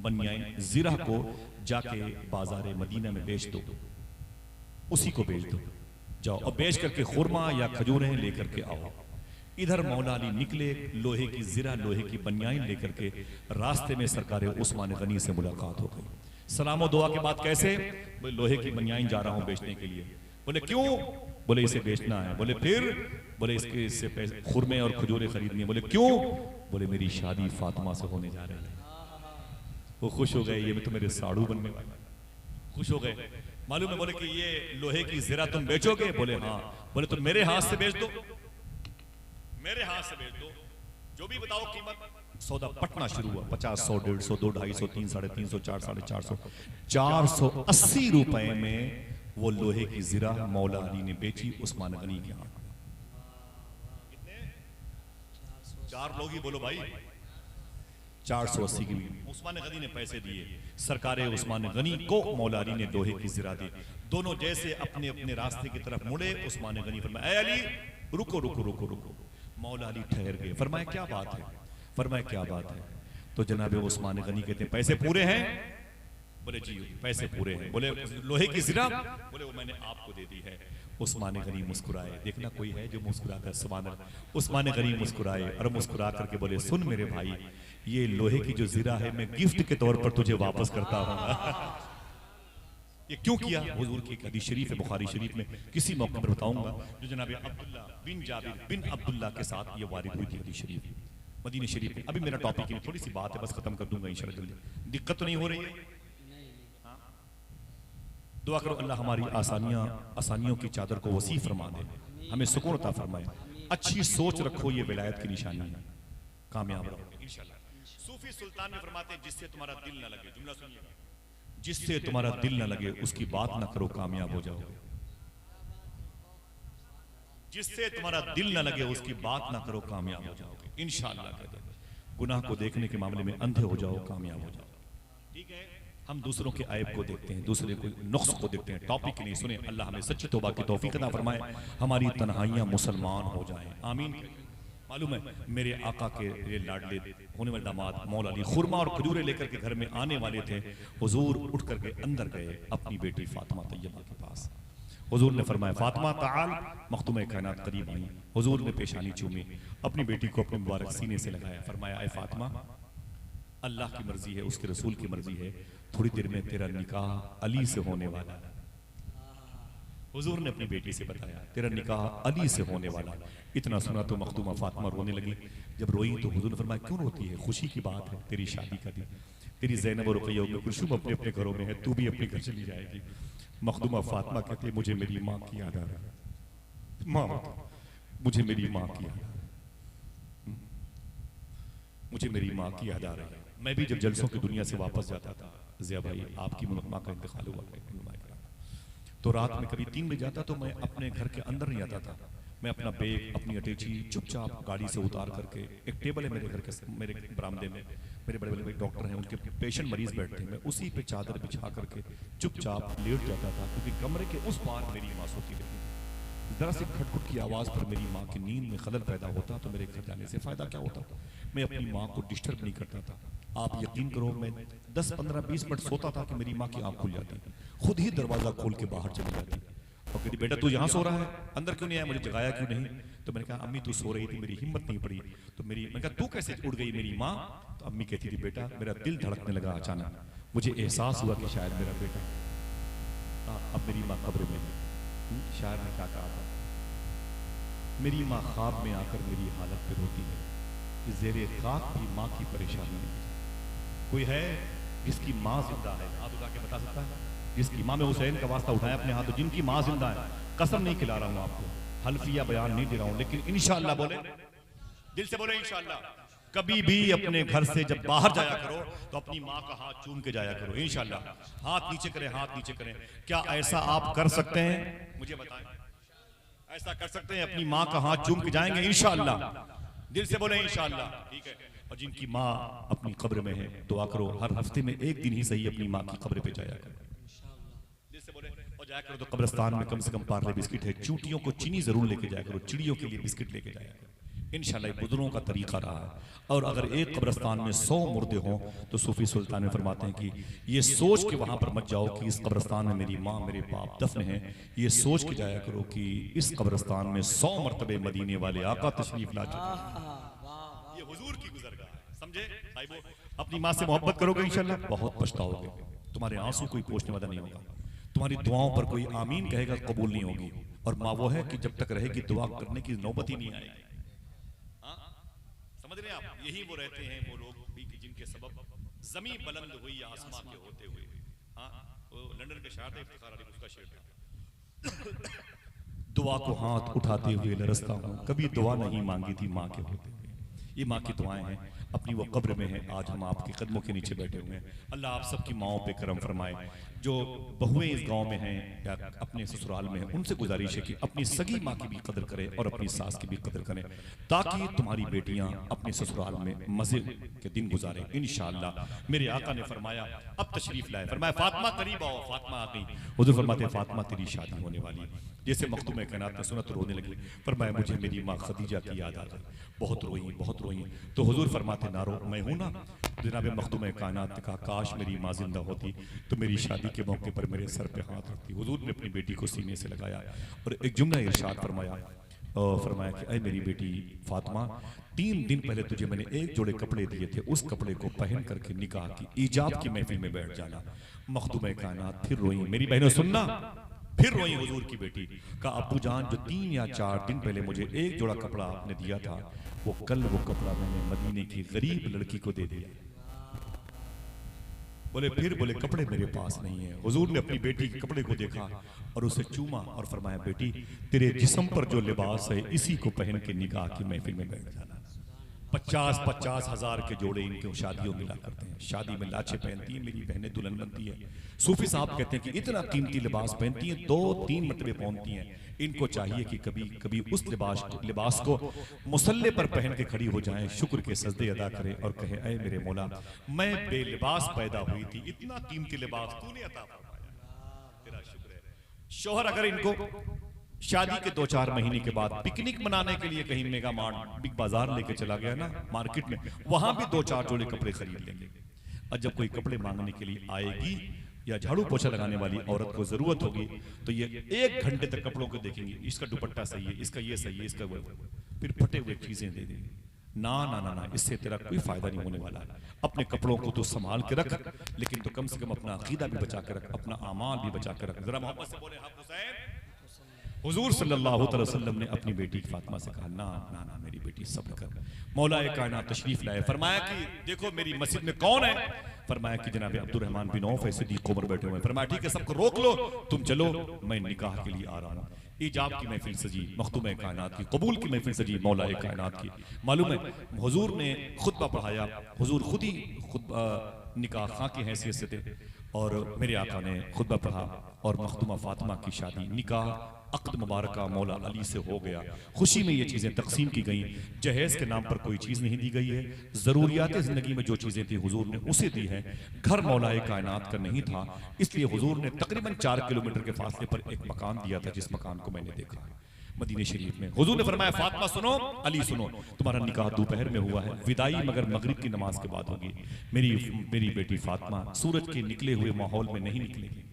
बनियान ज़िरा को जाके बाजार मदीना में बेच दो, उसी को बेच दो, जाओ और बेच करके खुरमा या खजूरें लेकर के आओ। इधर मौला अली निकले, लोहे की ज़िरा, लोहे की बनियान लेकर के। रास्ते में सरकार उस्मान गनी से मुलाकात हो गई। सलाम और दुआ के बाद कैसे? बोले लोहे की बनियान जा रहा हूं बेचने के लिए। बोले क्यों? बोले इसे बेचना है। बोले फिर? बोले इससे पैसे खुरमे और खजूरें खरीदनी है। बोले क्यों? बोले मेरी शादी फातिमा से होने जा रही है। वो खुश हो गए, ये तो मेरे साड़ू बनने वाला। खुश हो गए। मालूम है? बोले कि ये लोहे की ज़िरा तुम बेचोगे? बोले हाँ। बोले तुम मेरे हाथ से बेच दो, मेरे हाथ से बेच दो, जो भी बताओ कीमत। सौदा पटना शुरू हुआ। 50, 100, 150, 2, 250, 3, 350, 4, 450, 480 रुपए में वो लोहे की ज़िरा मौला अली ने बेची उस्मान गनी के हाथ। कितने? 4 लोग ही बोलो भाई। 480 की उस्मान गनी ने पैसे दिए। सरकार उस्मान गनी को मौला अली ने लोहे की ज़िरा दी। दोनों जैसे अपने अपने रास्ते की तरफ मुड़े, उस्मान गनी फरमाया, ए अली रुको रुको रुको रुको। मौला अली ठहर गए। फरमाया क्या बात है? फरमाया क्या बात है? तो जनाब उस्मान गनी कहते हैं पैसे पूरे हैं? बोले जी पैसे पूरे हैं। बोले लोहे की ज़िरा? बोले वो मैंने आपको दे दी है। उस्मान गनी मुस्कुराए। देखना कोई है जो मुस्कुराकर सुभान अल्लाह। उस्मान गनी मुस्कुराए और मुस्कुरा करके बोले सुन मेरे भाई, ये लोहे की जो ज़िरा है मैं गिफ्ट के तौर पर तुझे वापस करता हूँ। ये क्यों किया? हुजूर की एक हदीस शरीफ है बुखारी शरीफ में, किसी मौके पर बताऊंगा, जो जनाब अब्दुल्ला बिन जाबिर बिन अब्दुल्ला के साथ ये वारिद हुई थी हदीस शरीफ मदीने शरीफ में। अभी मेरा टॉपिक है, थोड़ी सी बात है, बस खत्म कर दूंगा इंशाल्लाह जल्दी। दिक्कत तो नहीं हो रही है? दुआ करो अल्लाह हमारी आसानियों की चादर को वसी फरमा दे, हमें सुकून अता फरमाए। अच्छी सोच रखो, ये विलायत की निशानी है, कामयाब रहो इंशाल्लाह। सूफी सुल्तान में फरमाते हैं जिससे तुम्हारा दिल न लगे, जुमला सुनिएगा, जिससे तुम्हारा दिल न लगे उसकी बात ना करो, कामयाब हो जाओगे। जिससे तुम्हारा दिल न लगे उसकी बात ना करो, कामयाब हो जाओगे इंशाअल्लाह। कहते हैं गुनाह को देखने के मामले में अंधे हो जाओ, कामयाब हो जाओ। ठीक है, हम दूसरों के ऐब को देखते हैं, दूसरे को नुक्स को देखते हैं, टॉपिक नहीं सुने। अल्लाह हमें सच्ची तौबा की तौफीक अता फरमाए, हमारी तन्हाइयां मुसलमान हो जाएं, आमीन। मालूम है मेरे आका के ये लाडले होने वाले दामाद मौला अली खुरमा और खजूरें लेकर के घर में आने वाले थे। हुजूर उठ करके अंदर गए अपनी बेटी फातिमा तैयबा के पास। हुजूर ने फरमाया फातिमा ताल, मखदूम कायनात करीब आई। हुजूर ने पेशानी चूमी, अपनी बेटी को अपने मुबारक सीने से लगाया। फरमाया ऐ फातिमा, अल्लाह की मर्जी है, उसके रसूल की मर्जी है, थोड़ी देर में तेरा निकाह अली से होने वाला है। हुजूर ने अपनी बेटी से बताया तेरा निकाह अली से होने वाला। इतना सुना तो मखदूमा फातिमा रोने लगी। जब रोई तो हुजूर ने फरमाया क्यों रोती है? खुशी की बात है, तेरी शादी का दिन, तेरी ज़ैनब और रुक़ैया और कुलसूम अपने अपने घरों में है, तू भी अपने घर चली जाएगी। मखदूमा फातिमा कहती है मुझे मेरी माँ की याद आ रही है, माँ मुझे मेरी माँ की याद आ रही है, मुझे मेरी माँ की याद आ रही है। मैं भी जब जलसों की दुनिया से वापस जाता था, ज़िया भाई आपकी माँ का इंतकाल हुआ, तो रात में कभी 3 बजे जाता तो मैं अपने घर के अंदर नहीं आता था। मैं अपना बैग, अपनी अटैची चुपचाप गाड़ी से उतार करके, एक टेबल है मेरे घर के, मेरे बरामदे में मेरे बड़े बड़े डॉक्टर हैं, उनके पेशेंट मरीज बैठते हैं, मैं उसी पे चादर बिछा करके चुपचाप लेट जाता था, क्योंकि कमरे के उस पार मेरी माँ सोती रहती थी। जरा सी खटखट की आवाज़ पर मेरी माँ की नींद में खलल पैदा होता तो मेरे घर जाने से फ़ायदा क्या होता? मैं अपनी माँ को डिस्टर्ब नहीं करता था। आप यकीन करो मैं 10, 15, 20 मिनट सोता था कि मेरी माँ की आँख खुल जाती, खुद ही दरवाज़ा खोल के बाहर चली जाती और कहती बेटा तू यहाँ सो रहा है, अंदर क्यों नहीं आया, मुझे जगाया क्यों नहीं? तो मैंने कहा अम्मी तू सो रही थी, मेरी हिम्मत नहीं पड़ी। तो मैंने कहा तू कैसे उड़ गई मेरी माँ? तो अम्मी कहती थी बेटा मेरा दिल धड़कने लगा अचानक, मुझे एहसास हुआ कि शायद मेरा बेटा, अब मेरी माँ कब्र में है। शायर ने क्या कहा था, मेरी माँ ख्वाब में आकर मेरी हालत पे रोती है कि ज़ेरे खाक भी माँ की परेशानी है। कोई है जिसकी माँ जिंदा है? हाथ उठा के बता सकता है? जिसकी माँ, में हुसैन का वास्ता उठाया अपने हाथ, जिनकी माँ जिंदा है, कसम नहीं खिला रहा हूँ आपको, हल्फिया बयान नहीं दे रहा हूँ, लेकिन इंशाअल्लाह बोले, दिल से बोले इंशाअल्लाह, कभी भी अपने घर से जब बाहर जाया करो तो अपनी माँ का हाथ चूम के जाया करो इंशाअल्लाह। हाथ नीचे करें, हाथ नीचे करें। क्या ऐसा आप कर सकते हैं? मुझे बताएं, ऐसा कर सकते हैं? अपनी माँ का हाथ चूम के जाएंगे इंशाअल्लाह, दिल से बोले इंशाअल्लाह, ठीक है। और जिनकी माँ अपनी कब्र में है, दुआ करो हर हफ्ते में एक दिन ही सही अपनी माँ की कब्र पे जाया करो, दिल से बोले। और जाया करो तो कब्रिस्तान में कम से कम पार्ले बिस्किट है, चूटियों को चीनी जरूर लेके जाया करो, चिड़ियों के लिए बिस्किट लेके जाया करो, इंशाल्लाह बुजुर्गों का तरीका रहा है। और अगर एक कब्रिस्तान में 100 मुर्दे हों तो सूफी सुल्तान में फरमाते हैं कि ये सोच के वहां पर मत जाओ कि इस कब्रिस्तान में मेरी माँ मेरे बाप दफन हैं, ये सोच के जाया करो कि इस कब्रिस्तान में 100 मरतबे मदीने वाले आका तशरीफ ला चुके हैं। ये हुजूर की गुजरगाह है, समझे साहिबो। अपनी माँ से मोहब्बत करोगे इंशाल्लाह बहुत पछताओगे, तुम्हारे आंसू कोई पोंछने वाला नहीं होगा, तुम्हारी दुआओं पर कोई आमीन कहेगा कबूल नहीं होगी। और माँ वो है कि जब तक रहेगी दुआ करने की नौबत ही नहीं आएगी। समझ रहे हैं आप? यही वो रहते हैं वो लोग भी कि जिनके सबब जमीन बुलंद हुई आसमां के होते हुए। हाँ, वो लंदन के शायर थे, इफ्तिखार अली, उसका शेर था, दुआ को हाथ उठाते हुए लरसता हूँ, कभी दुआ नहीं मांगी थी माँ के होते हुए। ये माँ की दुआएं हैं, अपनी वो कब्र में है, आज हम आपके कदमों के नीचे बैठे हुए हैं। अल्लाह आप सबकी माओं पे करम फरमाए। जो बहुएं इस गांव में हैं या अपने ससुराल में हैं, उनसे गुजारिश है कि अपनी सगी माँ की भी कदर करें और अपनी सास की भी कदर करें, ताकि तुम्हारी बेटियां अपने ससुराल में मजे के दिन गुजारें इंशाअल्लाह। मेरे आका ने फरमाया अब तशरीफ लाए, फरमाया फातिमा करीब आओ। फातिमा आ गई। हुजूर फरमाते हैं फातिमा तेरी शादी होने वाली है। जैसे मखदूम कायनात ने सुना तो रोने लगी। फरमाया मुझे मेरी माँ खदीजा की याद आ गई, बहुत रोई बहुत रोई। तो हुजूर फरमाते ना रो, मैं हूं ना। जनाब मखदूम कायनात ने कहा काश मेरी माँ जिंदा होती तो मेरी शादी के मौके पर मेरे सर पे हाथ रखती। हुजूर ने अपनी बेटी को सीने से लगाया और एक जुमला इरशाद फरमाया, फरमाया कि ऐ मेरी बेटी फातिमा, 3 दिन पहले तुझे मैंने एक जोड़े कपड़े दिए थे, उस कपड़े को पहन करके निकाह की ईजाब की महफिल में बैठ जाना। मखदूम कायनात फिर रोई। मेरी बहनों सुनना, फिर रोई हुजूर की बेटी का अब्बू जान जो 3 या 4 दिन पहले मुझे एक जोड़ा कपड़ा आपने दिया था, वो कल वो कपड़ा मैंने मदीने की गरीब लड़की को दे दिया। बोले फिर बोले कपड़े मेरे पास नहीं है। हुजूर ने अपनी बेटी के कपड़े को देखा और उसे चूमा और फरमाया बेटी तेरे जिस्म पर जो लिबास है इसी को पहन के निकाह की महफिल में बैठ जाना। 50-50 हजार के जोड़े इनके शादियों में मिला करते हैं, शादी में लाचे पहनती है मेरी बहनें, दुल्हन बनती है। सूफी साहब कहते हैं कि इतना कीमती लिबास पहनती हैं, 2-3 मरतबे पहनती हैं। इनको चाहिए कि कभी कभी उस लिबास को मुसल्ले पर पहन के खड़ी हो जाएं, शुक्र के सजदे अदा करें और कहें ऐ मेरे मौला मैं बेलिबास पैदा हुई थी, इतना कीमती लिबास तूने अता फरमाया, तेरा शुक्र है। शोहर अगर इनको शादी के 2-4 महीने के बाद पिकनिक मनाने के लिए कहीं मेगा मार्ट बिग बाजार लेके चला गया ना मार्केट में, वहां भी 2-4 जोड़े कपड़े खरीद लेंगे। और जब कोई कपड़े मांगने के लिए आएगी या झाड़ू पोछा लगाने वाली औरत को जरूरत होगी तो ये 1 घंटे तक कपड़ों को देखेंगे, इसका दुपट्टा सही है, इसका ये सही है, इसका वो, फिर फटे हुए चीजें दे देंगे। ना ना ना ना, इससे तेरा कोई फायदा नहीं होने वाला। अपने कपड़ों को तो संभाल के रख, लेकिन तो कम से कम अपना अकीदा भी बचा के रख, अपना आमाल भी बचा के रख। जरा मोहब्बत से बोले हाँ हुसैन। हुजूर सल्लल्लाहु अलैहि वसल्लम ने अपनी बेटी फातिमा से कहा ना ना ना मेरी बेटी सब्र कर। मौला कायनात तशरीफ लाए, फरमाया कि देखो मेरी मस्जिद में कौन है। फरमाया कि जनाब Abdurrahman bin Auf Siddiq Umar बैठे हुए हैं। फरमाया ठीक है सबको रोक लो, तुम चलो मैं निकाह के लिए आ रहा हूँ। ईजाब की महफिल सजी, मखदूम कायनात की कबूल की महफिल सजी, मौला कायनात की। मालूम है हुजूर ने खुतबा पढ़ाया, हुजूर खुद ही निकाह खां की हैसियत से थे और मेरे आका ने खुतबा पढ़ा और मखदूमा फातिमा की शादी निकाह अक़्द मुबारका मौला अली से हो गया। खुशी में ये चीज़ें तकसीम की गई। जहेज के नाम पर कोई चीज़ नहीं दी गई है, ज़रूरियात ज़िंदगी में जो चीज़ें थी हुजूर ने उसे दी है। घर मौला कायनात का नहीं था, इसलिए हुजूर ने तकरीबन 4 किलोमीटर के फासले पर एक मकान दिया था, जिस मकान को मैंने देखा है मदीने शरीफ में। हुजूर ने फरमाया फातिमा सुनो, अली सुनो, तुम्हारा निकाह दोपहर में हुआ है, विदाई मगर मगरिब की नमाज के बाद होगी। मेरी बेटी फातिमा सूरज के निकले हुए माहौल में नहीं निकलेगी,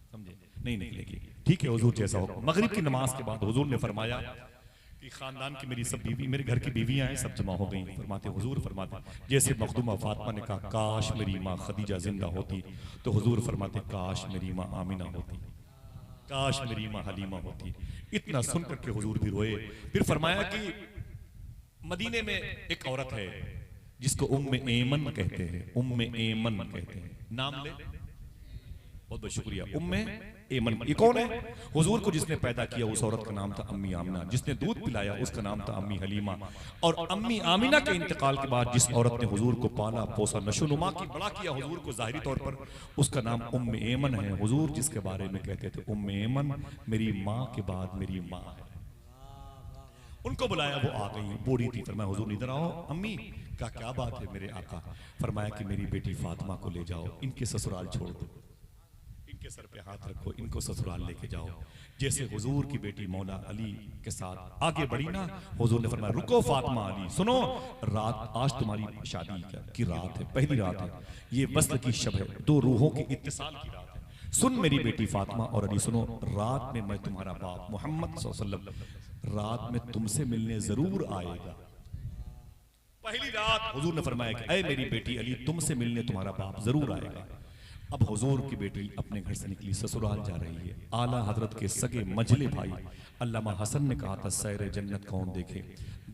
समझे, नहीं निकलेगी। ठीक है हुजूर जैसा हो। मगरिब की नमाज के बाद हुजूर ने फरमाया कि खानदान की मेरी सब बीवी, मेरे घर की बीवियां हैं, सब जमा हो गई। फरमाते हुजूर फरमाते जैसे मखदूमा फातिमा ने कहा काश मेरी माँ खदीजा जिंदा होती, तो हुजूर फरमाते काश मेरी माँ आमिना होती, काश मेरी माँ हलीमा होती। इतना सुन करके हुजूर भी रोए। फिर फरमाया कि मदीने में एक औरत है जिसको उम्मे एमन कहते हैं, उम्मे एमन कहते हैं, नाम ले, बहुत बहुत शुक्रिया। उम्मे एमन ये कौन है? हुजूर को जिसने पैदा किया उस औरत का नाम था अम्मी आमिना, जिसने दूध पिलाया उसका नाम था अम्मी हलीमा। और अम्मी आमिना के इंतकाल के बाद जिस औरत ने हुजूर को पाला पोसा नशोनुमा की बड़ा किया हुजूर को जाहिरी तौर पर, उसका नाम उम्मे एमन है। हुजूर जिसके बारे में कहते थे उम्मे एमन मेरी माँ के बाद मेरी माँ है। उनको बुलाया, वो आ गई, बूढ़ी थी। फरमाया हुजूर इधर आओ अम्मी का क्या बात है मेरे आका। फरमाया कि मेरी बेटी फातिमा को ले जाओ, इनके ससुराल छोड़ दो, इनके सर पे हाथ रखो, इनको ससुराल लेके जाओ। जैसे हुजूर की बेटी मौला अली के साथ आगे बढ़ी ना, हुजूर ने फरमाया रुको फातिमा अली, सुनो, रात आज तुम्हारी शादी की रात है, पहली रात है, ये वस्ल की शब है, दो रूहों के इत्तिसाल की रात है। सुन मेरी बेटी फातिमा और अली, सुनो, रात में मैं तुम्हारा बाप मोहम्मद सल्लल्लाहु अलैहि वसल्लम रात में तुमसे मिलने जरूर आएगा। पहली रात हुजूर ने फरमाया कि ऐ मेरी बेटी अली, तुमसे मिलने तुम्हारा बाप जरूर आएगा। अब हुजूर की बेटी अपने घर से निकली, ससुराल जा रही है। आला हजरत के सगे मजले भाई अल्लामा हसन ने कहा था सैर जन्नत कौन देखे,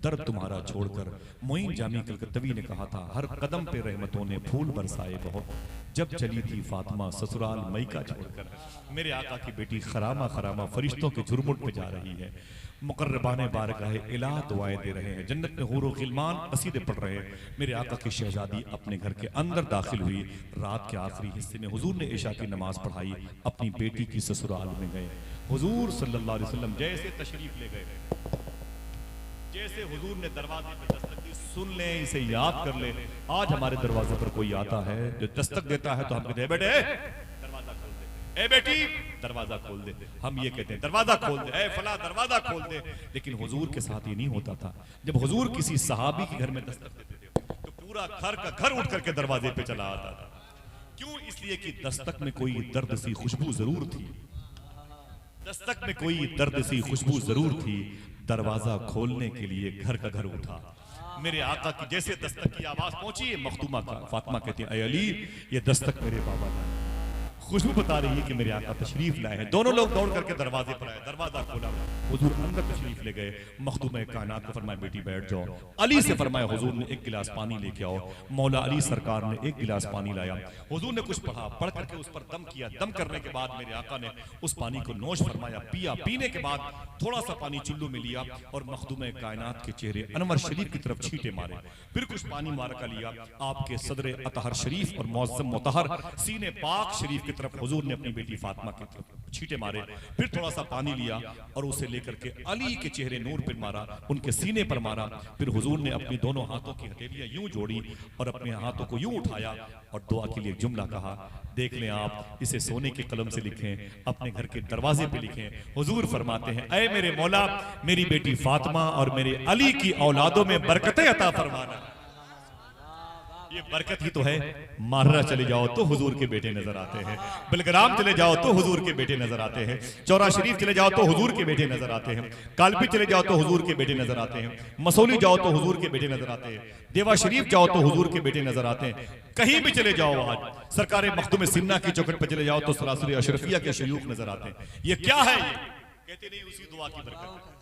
दर्द तुम्हारा छोड़कर। मोइन जामी कलकत्तवी ने कहा था हर कदम पे रहमतों ने फूल बरसाए बहुत, जब चली थी फातिमा ससुराल मईका छोड़कर। मेरे आका की बेटी खरामा खरामा फरिश्तों के झुरमुट पे जा रही है। मुकर्रबाने बारगाहे इला दुआएं दे रहे हैं, जन्नत में हूर गिलमान कसीदे पढ़ रहे हैं। मेरे आका की शहजादी अपने घर के अंदर दाखिल हुई। रात के आखिरी हिस्से में हुजूर ने इशा की नमाज पढ़ाई, अपनी बेटी की ससुराल में गए। हुजूर सल्लल्लाहु अलैहि वसल्लम जैसे तशरीफ ले गए, जैसे हुजूर ने दरवाजे पर दस्तक दी, सुन ले, इसे याद कर ले, आज हमारे दरवाजे पर कोई आता है जो दस्तक देता है तो हम कहते हैं बेटे दरवाजा खोल दे, ए बेटी दरवाजा खोल दे। हम ये कहते हैं दरवाजा खोल दे, ए फला दरवाजा खोल दे। लेकिन हुजूर के साथ ये नहीं होता था। जब हुजूर किसी सहाबी के घर में दस्तक देते थे तो पूरा घर का घर उठ करके दरवाजे पे चला आता था। क्यों? इसलिए कि दस्तक में कोई दर्द सी खुशबू जरूर थी, दस्तक में कोई दर्द सी खुशबू जरूर थी। दरवाजा खोलने के लिए घर का घर उठा। मेरे आका की जैसे दस्तक की आवाज पहुंची, मखदूमा का फातिमा कहती है, अली ये दस्तक मेरे बाबा ने, खुशबू बता रही है कि मेरे आका तशरीफ लाए हैं। दोनों लोग दौड़ करके दरवाजे पर आए, दरवाजा खोला, हुजूर अंदर तशरीफ ले गए। मखदूम कायनात को फरमाया बेटी बैठ जाओ। अली से फरमाया हुजूर ने एक गिलास पानी लेके आओ। मौला अली सरकार ने एक गिलास पानी लाया। हुजूर ने कुछ पढ़ा, पढ़ करके उस पर दम किया। दम करने के बाद मेरे आका ने उस पानी को नोश फरमाया, पिया। पीने के बाद थोड़ा सा पानी चुल्लू में लिया और मखदूम कायनात के चेहरे अनवर शरीफ की तरफ छींटे मारे। फिर कुछ पानी मार का लिया, आपके सदर अतहर शरीफ और मुअज्जम मुतहर सीने पाक शरीफ की तरफ हुजूर ने अपनी बेटी फातिमा की तरफ छींटे मारे। फिर थोड़ा सा पानी लिया और उसे लेकर के अली के चेहरे नूर पर मारा, उनके सीने पर मारा। फिर हुजूर ने अपनी दोनों हाथों की हथेलियां यूं जोड़ी और अपने हाथों को यूं उठाया और दुआ के लिए एक जुमला कहा। देख लें आप, इसे सोने के कलम से लिखें, अपने घर के दरवाजे पे लिखें। हुजूर फरमाते हैं, ऐ मेरे मौला, मेरी बेटी फातिमा और मेरे अली की औलादों में बरकतें अता फरमाना। ये बरकत ही तो है। माररा चले जाओ तो हुजूर के बेटे नजर आते हैं, बिलग्राम चले जाओ तो हुजूर के बेटे नजर आते हैं, चौरा शरीफ चले जाओ तो हुजूर के बेटे नजर आते हैं, कालपी चले जाओ तो हुजूर के बेटे नजर आते हैं, मसौली जाओ तो हुजूर के बेटे नजर आते हैं, देवा शरीफ जाओ तो हुजूर के बेटे नजर आते हैं। कहीं भी चले जाओ, आज सरकार मखदूम सिन्ना की चौखट पर चले जाओ तो सरासर अशरफिया के शयूख नजर आते हैं। ये क्या है? ये कहते नहीं उसी दुआ की बरकत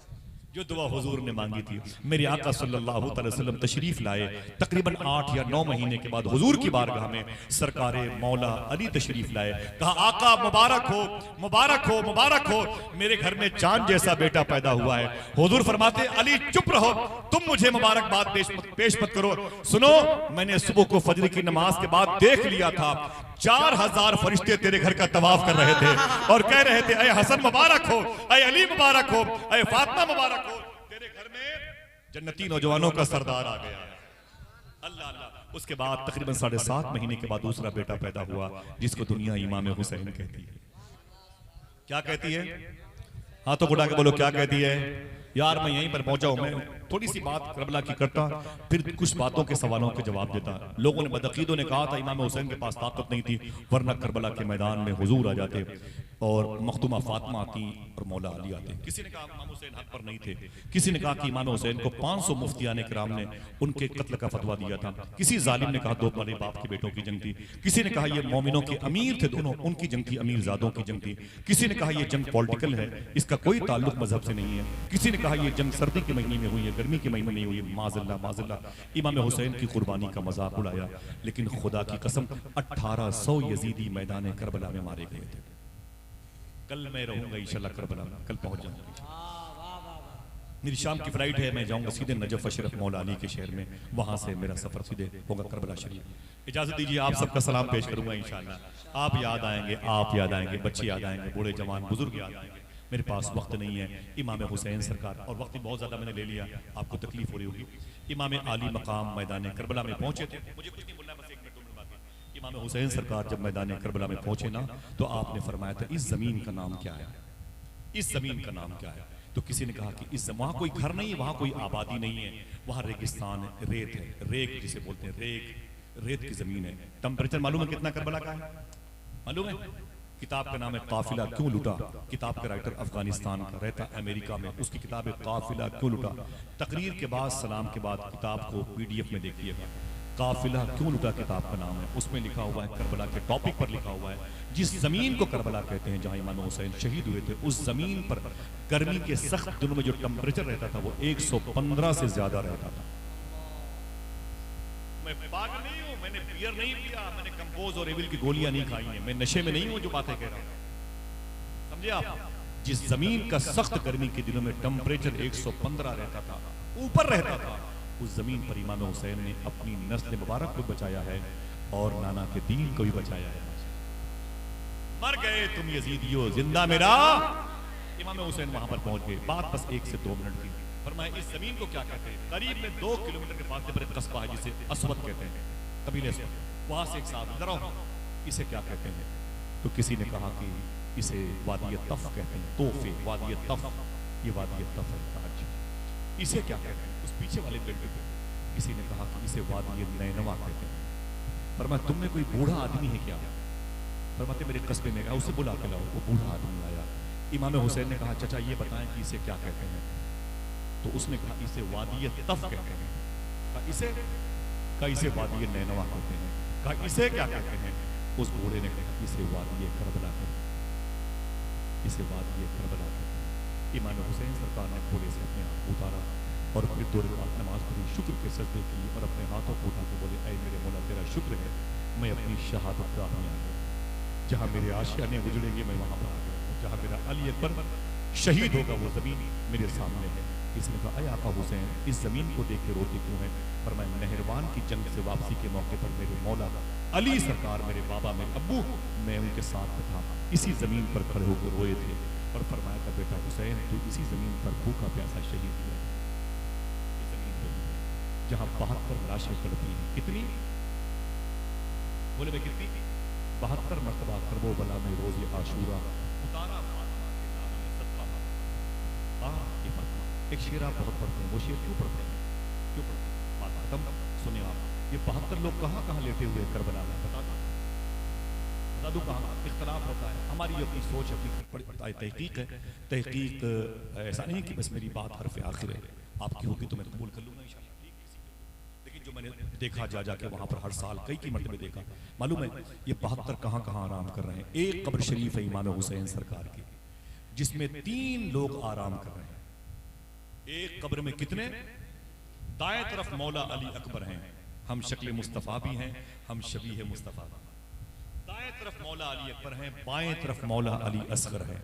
जो दुआ हुजूर ने मांगी थी। मेरे आका सल्लल्लाहु अलैहि वसल्लम तशरीफ लाए। तकरीबन 8 या 9 महीने के बाद हुजूर की बारगाह में सरकारे मौला अली तशरीफ लाए। कहा, आका मुबारक हो, मुबारक हो, मुबारक हो, मेरे घर में चांद जैसा बेटा पैदा हुआ है। हुजूर फरमाते, अली चुप रहो, तुम मुझे मुबारकबाद पेश मत करो। सुनो, मैंने सुबह को फजर की नमाज के बाद देख लिया था, 4000 फरिश्ते तेरे घर का तवाफ कर रहे थे और कह रहे थे, ऐ हसन मुबारक हो, ऐ अली मुबारक हो, ऐ फातिमा मुबारक हो, तेरे घर में जन्नती नौजवानों का सरदार आ गया है। अल्लाह अल्लाह। उसके बाद तकरीबन 7.5 महीने के बाद दूसरा बेटा पैदा हुआ, जिसको दुनिया इमाम हुसैन कहती है। क्या कहती है? हाथों को उठा के बोलो, क्या कहती है? यार मैं यहीं पर पहुंचा हूं, मैं थोड़ी सी बात करबला की करता, फिर कुछ बातों के सवालों के जवाब देता। लोगों ने, बदअकीदों ने कहा था इमाम हुसैन के पास ताकत नहीं थी, वरना करबला के मैदान में हुजूर आ जाते और मखदूमा फातिमा आती और मौला अली आते। किसी ने कहा इमाम हुसैन हक पर नहीं थे, किसी ने कहा कि इमाम हुसैन को 500 मुफ्तियाने किराम ने उनके कत्ल का फतवा दिया था, किसी जालिम ने कहा दो बड़े बाप के बेटों की जंग थी, किसी ने कहा ये मोमिनों के अमीर थे दोनों, उनकी जंग थी, अमीर जादों की जंग थी, किसी ने कहा ये जंग पॉलिटिकल है, इसका कोई ताल्लुक मजहब से नहीं है, किसी ने कहा ये जंग सर्दी के महीने में हुई है, गर्मी के महीने में नहीं हुई। माज़अल्लाह माज़अल्लाह। इमाम हुसैन की कुर्बानी का मजाक उड़ाया, लेकिन खुदा की कसम 1800 यजीदी मैदान करबला में मारे गए थे। कल मैं रहूंगा इंशाल्लाह करबला में, कल पहुंच जाऊंगा। मेरी शाम की फ्लाइट है, मैं जाऊंगा सीधे नजफ अशरफ मौला अली के शहर में, वहां से मेरा सफर सीधे होगा करबला शरीफ। इजाजत दीजिए, आप सबका सलाम पेश करूंगा इंशाल्लाह। आप याद आएंगे, आप याद आएंगे, बच्चे याद आएंगे, बूढ़े जवान बुजुर्ग याद आएंगे। मेरे पास वक्त नहीं है। इमाम हुसैन सरकार, और वक्त बहुत ज्यादा मैंने ले लिया, आपको तकलीफ हो रही होगी। इमाम आली मकाम मैदान करबला में पहुंचे थे, मुझे कुछ नहीं बोलना, बस 1 मिनट 2 मिनट बाकी। इमाम हुसैन सरकार जब मैदान करबला में पहुंचे ना, तो आपने फरमाया था इस जमीन का नाम क्या है, इस जमीन का नाम क्या है। तो किसी ने कहा कि इस वहां कोई घर नहीं है, वहां कोई आबादी नहीं है, वहां रेगिस्तान है, रेत है, रेग जिसे बोलते हैं, रेत की जमीन है। टेम्परेचर मालूम है कितना करबला का है? मालूम है? किताब का नाम है काफिला क्यों लुटा। किताब का राइटर अफगानिस्तान का, रहता अमेरिका में, उसकी किताब है काफिला क्यों लुटा। तकरीर के बाद, सलाम के बाद किताब को PDF में देखिएगा, काफिला क्यों लुटा किताब का नाम है। उसमें लिखा हुआ है, करबला के टॉपिक पर लिखा हुआ है, जिस जमीन को करबला कहते हैं, जहां इमाम हुसैन शहीद हुए थे, उस जमीन पर गर्मी के सख्त दिनों में जो टेम्परेचर रहता था वो 115 से ज्यादा रहता था। मैं पागल नहीं हूं, मैंने बियर नहीं पिया, मैंने कंपोज और एविल की गोलियां नहीं खाई हैं, मैं नशे में नहीं हूं जो बातें कह रहा हूं, समझे आप। जिस जमीन का सख्त गर्मी के दिनों में टेम्परेचर 115 रहता था, ऊपर रहता था, उस जमीन पर इमाम हुसैन ने अपनी नस्ल मुबारक को बचाया है और नाना के दीन को भी बचाया है। मर गए तुम यजीदियो, जिंदा मेरा। इमाम हुसैन वहां पर पहुंच गए। बात बस 1 से 2 मिनट की। फरमाया इस जमीन को क्या कहते हैं? करीब में 2 किलोमीटर के फासले पर एक कस्बा है जिसे असवद कहते हैं, कबीले से। वहां से एक साहब इधर आओ, इसे क्या कहते हैं? तो किसी ने कहा कि इसे वादी तफ कहते हैं, तोहफे वादी तफ, ये वादी तफ है आज। इसे क्या कहते हैं? उस पीछे वाले बिल्डिंग पे किसी ने कहा कि इसे वादी नैनवा कहते हैं। फरमाया तुम में कोई बूढ़ा आदमी है क्या? फरमाते मेरे कस्बे में, उसे बुला के लाओ। वो बूढ़ा आदमी आया। इमाम हुसैन ने कहा चाचा ये बताएं कि इसे क्या कहते हैं? तो उसने कहा इसे वादी तफ कहते हैं। कहा इसे वादी नैनवा कहते हैं। कहा इसे क्या कहते हैं? उस बूढ़े ने कहा इसे वादी करबला कहते हैं, इसे वादी करबला कहते हैं। इमाम हुसैन सरकार ने घोड़े से अपने हाथ उतारा और फिर 2 रकात नमाज पढ़ी, शुक्र के सजदे की और अपने हाथों को उठा के बोले, ऐ मेरे मौला तेरा शुक्र है, मैं अपनी शहादत गाह में आ गया। जहां मेरे आशियाने उजड़ेंगे मैं वहां पर आ गया, जहां मेरा अली अकबर शहीद होगा वो जमीन मेरे सामने है। इसने कहा अय आका हुसैन, इस जमीन को देख के रोते क्यों है? पर मैं मेहरबान की जंग से वापसी के मौके पर मेरे मौला अली सरकार, मेरे बाबा, मेरे अब्बू, मैं उनके साथ था, इसी जमीन पर खड़े होकर रोए थे। और फरमाया था बेटा हुसैन, तू इसी जमीन पर भूखा प्यासा शहीद हुआ, इस जमीन पर जहां 72 लाशें पड़ती हैं। कितनी? बोले मैं कितनी? 72 मरतबा करबला में रोज़ आशूरा उतारा फातिमा के लाल में सदका। ये फातिमा एक शेर आप बहुत पढ़ते हैं, वो शेर क्यों पढ़ते हैं? क्यों पढ़ते हैं? बात खत्म, सुनिए आप। ये 72 लोग कहाँ लेटे हुए करबला में? बता दो कहाँ। इख्तलाफ होता है, हमारी अपनी सोच, अपनी तहकीक है। तहकीक ऐसा नहीं कि बस मेरी बात हरफ आखिर है, आपकी होगी तो मैं कबूल कर लूंगा इंशाअल्लाह। लेकिन जो मैंने देखा जाके वहां पर हर साल कई मरतबे देखा, मालूम है ये 72 कहाँ आराम कर रहे हैं? एक कब्र शरीफ है इमाम हुसैन सरकार की, जिसमें 3 लोग आराम कर रहे हैं। एक कब्र में कितने? दाएं तरफ मौला अली अकबर हैं, हम शक्ल मुस्तफ़ा भी हैं, हम शबीह मुस्तफ़ा। दाएं तरफ मौला अली अकबर हैं, बाएं तरफ मौला अली असगर है।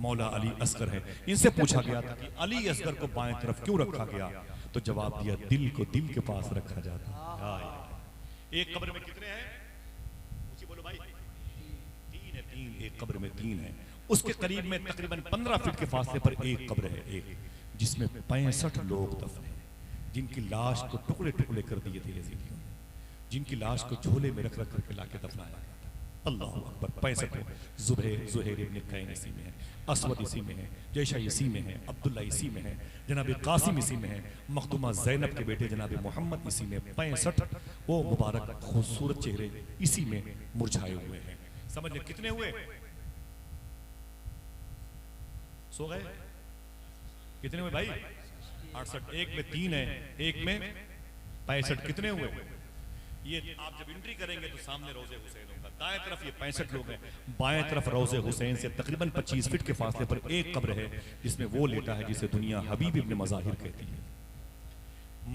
मौला अली असगर है। इनसे पूछा गया था कि अली असगर को बाएं तरफ क्यों रखा गया? तो जवाब दिया दिल को दिल के पास रखा जाता है। एक कब्र में कितने हैं? ऊंची बोलो भाई। 3 है, 3। एक कब्र में 3 है। उसके करीब में तकरीबन 15 फीट के फासले पर एक कब्र है, एक जिसमें 65 लोग दफन हैं, जिनकी लाश को टुकड़े टुकड़े कर दिए थे यजीदियों ने, जिनकी लाश को झोले में रख करके लाके दफनाया गया था। अल्लाह अकबर। 65 ज़ुहैर इब्न कैन इसी में है, असवद इसी में है, जैशा इसी में है, अब्दुल्ला इसी में है, जनाब कासिम इसी में है, मखदूमा ज़ैनब के बेटे जनाब मोहम्मद इसी में। 65 वो मुबारक खूबसूरत चेहरे इसी में मुरझाए हुए हैं। समझ ले कितने हुए? सो गए? कितने हुए भाई? 68। एक में 3 है, एक में 65। कितने हुए? ये आप जब एंट्री करेंगे तो सामने रोज़े हुसैन होगा। दाएं तरफ ये 65 लोग हैं, बाएं तरफ रोज़े हुसैन से तकरीबन 25 फीट के फासले पर एक कब्र है, जिसमें वो लेटा है जिसे दुनिया हबीब इब्न मज़ाहिर कहती है।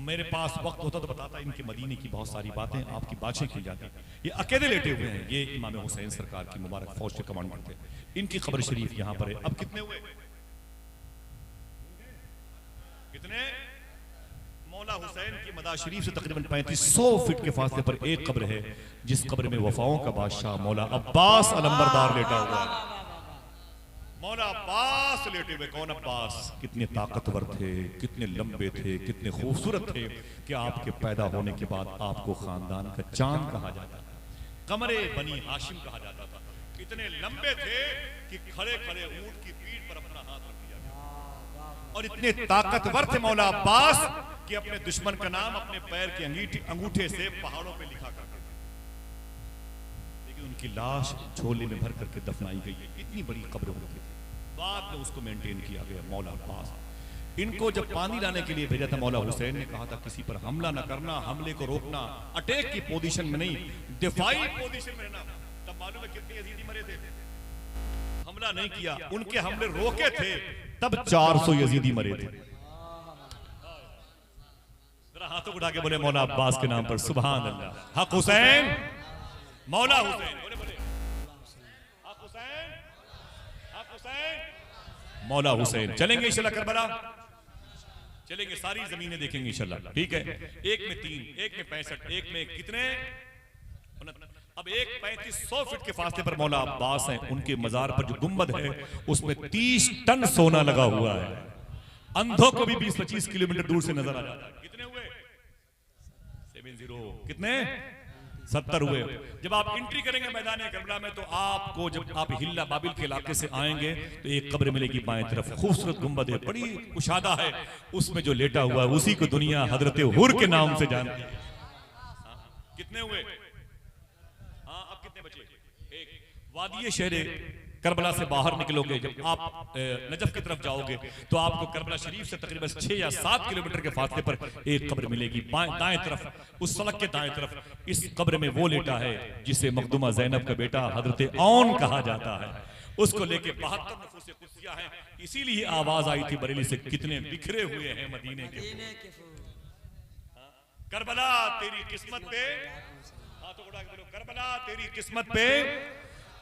मेरे पास वक्त होता तो बताता इनके मदीने की बहुत सारी बातें, आपकी बातें की जाती। ये अकेले लेटे हुए हैं, ये इमाम हुसैन सरकार की मुबारक फौज के कमांडर थे। इनकी कब्र शरीफ यहाँ पर है। अब कितने हुए? कितने? मौला हुसैन की मदा शरीफ से तकरीबन 3500 फीट के फासले पर एक कब्र है, जिस कब्र में वफाओं का बादशाह मौला अब्बास अलंबरदार लेटा हुआ है। मौला अब्बास लेटे हुए। कौन अब्बास? कितने ताकतवर थे, कितने लंबे थे, कितने खूबसूरत थे कि आपके पैदा होने के बाद आपको खानदान का चांद कहा जाता था। कमरे बनी हाशिम कहा जाता था। इतने लंबे थे कि खड़े खड़े ऊंट की पीठ पर अपना हाथ रख दिया गया। और इतने ताकतवर थे मौला अब्बास कि अपने दुश्मन का नाम अपने पैर के अंगूठे से पहाड़ों पे लिखा करते थे। लेकिन उनकी लाश झोले में भर करके दफनाई गई है। इतनी बड़ी कब्र उनकी थी, बाद में उसको मेंटेन किया गया। मौला अब्बास इनको जब पानी लाने के लिए भेजा था, मौला हुसैन ने कहा था किसी पर हमला न करना, हमले को रोकना, अटैक की पोजीशन में नहीं, दिफाई पोजीशन में रहना। तब मालूम है कितने यजीदी मरे थे। हमला नहीं किया, उनके हमले रोके थे, तब 400 यजीदी मरे थे। जरा हाथों उठा के बोले मौला अब्बास के नाम पर सुभान अल्लाह। हक हुसैन, मौला हुसैन, बोले बोले हक हुसैन, हक हुसैन, मौला हुसैन। चलेंगे इंशाल्लाह करबला, चलेंगे, सारी जमीनें देखेंगे इंशाल्लाह। ठीक है, एक में 3, एक में 65, एक में कितने, अब एक 3500 फीट के फासले पर मौला अब्बास हैं। उनके मजार पर जो गुंबद है उसमें 30 टन सोना लगा हुआ है। अंधों को भी 20-25 किलोमीटर दूर से नजर आ जाता है। कितने हुए? 70। कितने? 70 हुए। जब आप एंट्री करेंगे मैदान करबला में तो आपको, जब आप हिल्ला बाबिल के इलाके से आएंगे तो एक कब्र मिलेगी बाएं तरफ, खूबसूरत गुंबद है, बड़ी कुशादा है, उसमें जो लेटा हुआ है उसी को दुनिया हजरत हुर के नाम से जानती है। कितने हुए? हाँ, अब कितने बचे? एक। वादी शहरे करबला से बाहर निकलोगे, जब आप नजफ की तरफ जाओगे तो आपको करबला शरीफ से तकरीबन 6 या 7 किलोमीटर के फासले पर एक कब्र मिलेगी दाएं तरफ, उस सड़क के दाएं तरफ। इस कब्र में वो लेटा है जिसे मखदूमा ज़ैनब का बेटा हजरत औन कहा जाता है। उसको लेके 72 नफूसे कुदसिया हैं। इसीलिए आवाज आई थी बरेली से, कितने बिखरे हुए हैं मदीने के फूल। करबला तेरी किस्मत पे, हाथों उठा के बोलो करबला तेरी किस्मत पे,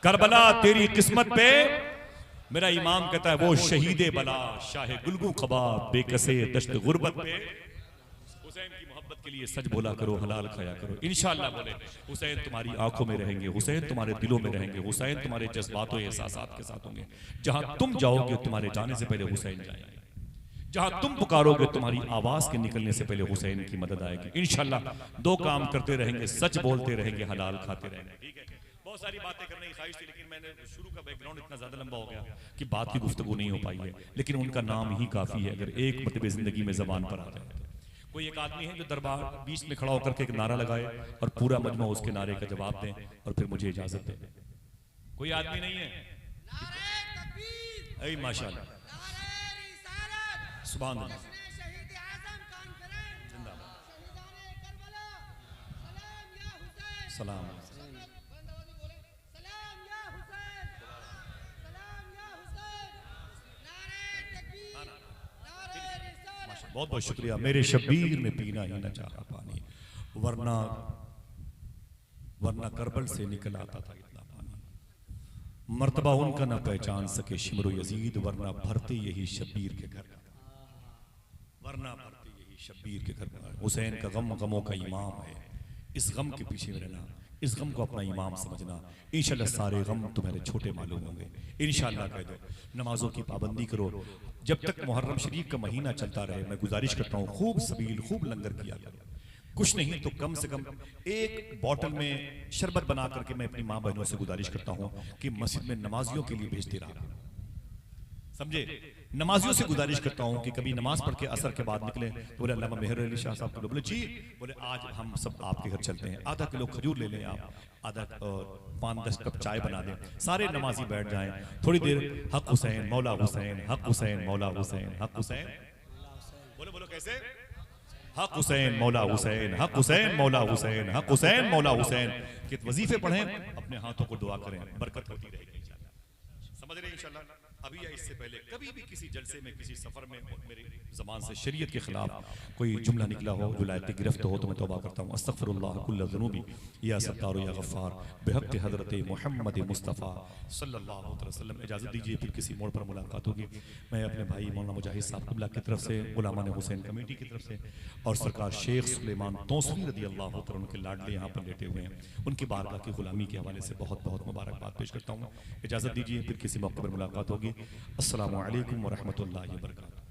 करबला तेरी किस्मत पे। मेरा इमाम कहता है वो शहीदे बला शाह गुलगू खबाब बेकसे दश्त गुर्बत पे। हुसैन की मोहब्बत के लिए सच बोला करो, हलाल खाया करो। इंशाअल्लाह बोले हुसैन तुम्हारी आंखों में रहेंगे, हुसैन तुम्हारे दिलों में रहेंगे, हुसैन तुम्हारे जज्बातों एहसासात के साथ होंगे। जहां तुम जाओगे तुम्हारे जाने से पहले हुसैन जाएंगे। जहां तुम पुकारोगे तुम्हारी आवाज के निकलने से पहले हुसैन की मदद आएगी। इंशाअल्लाह 2 काम करते रहेंगे, सच बोलते रहेंगे, हलाल खाते रहेंगे। ठीक है, बहुत सारी बातें करने की ख्वाहिश थी लेकिन मैंने शुरू का बैकग्राउंड इतना ज्यादा लंबा हो गया कि बात की गुफ्तगू नहीं हो पाई है। लेकिन उनका नाम ही काफी है अगर एक मरतबे जिंदगी में जबान पर आ जाए। कोई एक आदमी है जो दरबार बीच में खड़ा होकर के एक नारा लगाए और पूरा मजमा उसके नारे का जवाब दें और फिर मुझे इजाजत दें। कोई आदमी नहीं है? ऐ माशाअल्लाह, सुभान अल्लाह, सलाम। बहुत बहुत शुक्रिया। मेरे शब्बीर ने पीना ही न चाहा पानी, वरना करबल से निकल आता था इतना पानी। मर्तबा उनका न पहचान सके शिमरो यजीद, वरना भरते यही शब्बीर के घर, वरना भरते यही शब्बीर के घर। हुसैन का गम गमों का इमाम है, इस गम के पीछे में रहना, इस गम को अपना इमाम समझना। इंशाल्लाह सारे गम तुम्हारे छोटे मालूम होंगे। इंशाल्लाह कह दो नमाजों की पाबंदी करो। जब तक मुहर्रम शरीफ का महीना चलता रहे मैं गुजारिश करता हूँ खूब सबील, खूब लंगर किया करो। कुछ नहीं तो कम से कम एक बोतल में शरबत बना करके मैं अपनी माँ बहनों से गुजारिश करता हूँ कि मस्जिद में नमाजियों के लिए भेजते रहा। समझे, नमाजियों से गुजारिश करता हूँ कि कभी नमाज पढ़ के असर के बाद निकले तो बोले अल्लामा मेहर अली शाह साहब को बोले जी, बोले आज हम सब आपके घर चलते हैं, आधा किलो खजूर ले लें आप, आधा 5-10 कप चाय बना दें, सारे नमाजी बैठ जाएं थोड़ी देर। हक हुसैन मौला हुसैन, हक हुसैन मौला हुसैन, हक हुसैन, बोलो बोलो कैसे, हक हुसैन मौला हुसैन, हक हुसैन मौला हुसैन, हक हुसैन मौला हुसैन के वजीफे पढ़ें, अपने हाथों को दुआ करें, बरकत होती रहेगी इंशाल्लाह। समझ रहे इंशाल्लाह। अभी या इससे पहले कभी भी किसी जलसे में, किसी सफर में मेरी ज़बान से शरीयत के खिलाफ कोई जुमला निकला हो जो लायक गिरफ्त हो तो मैं तौबा करता हूँ। अस्तगफिरुल्लाह कुल्ल ज़ुनूबी या सत्तार या गफ़्फ़ार बिहक़्क़ हज़रत मोहम्मद मुस्तफ़ा सल्लल्लाहु अलैहि वसल्लम। इजाज़त दीजिए फिर किसी मोड़ पर मुलाकात होगी। मैं अपने भाई मौलाना मुजाहिद साहब क़िबला की तरफ से, गुलामान हुसैन कमेटी की तरफ से और सरकार शेख सुलेमान तौसरी रज़ियल्लाहु तआला उनके लाडले यहाँ पर लेटे हुए हैं, उनकी बारगाह की गुलामी के हवाले से बहुत बहुत मुबारकबाद पेश करता हूँ। इजाज़त दीजिए फिर किसी मौके पर मुलाकात होगी। अस्सलामु अलैकुम व रहमतुल्लाहि व बरकातुहू।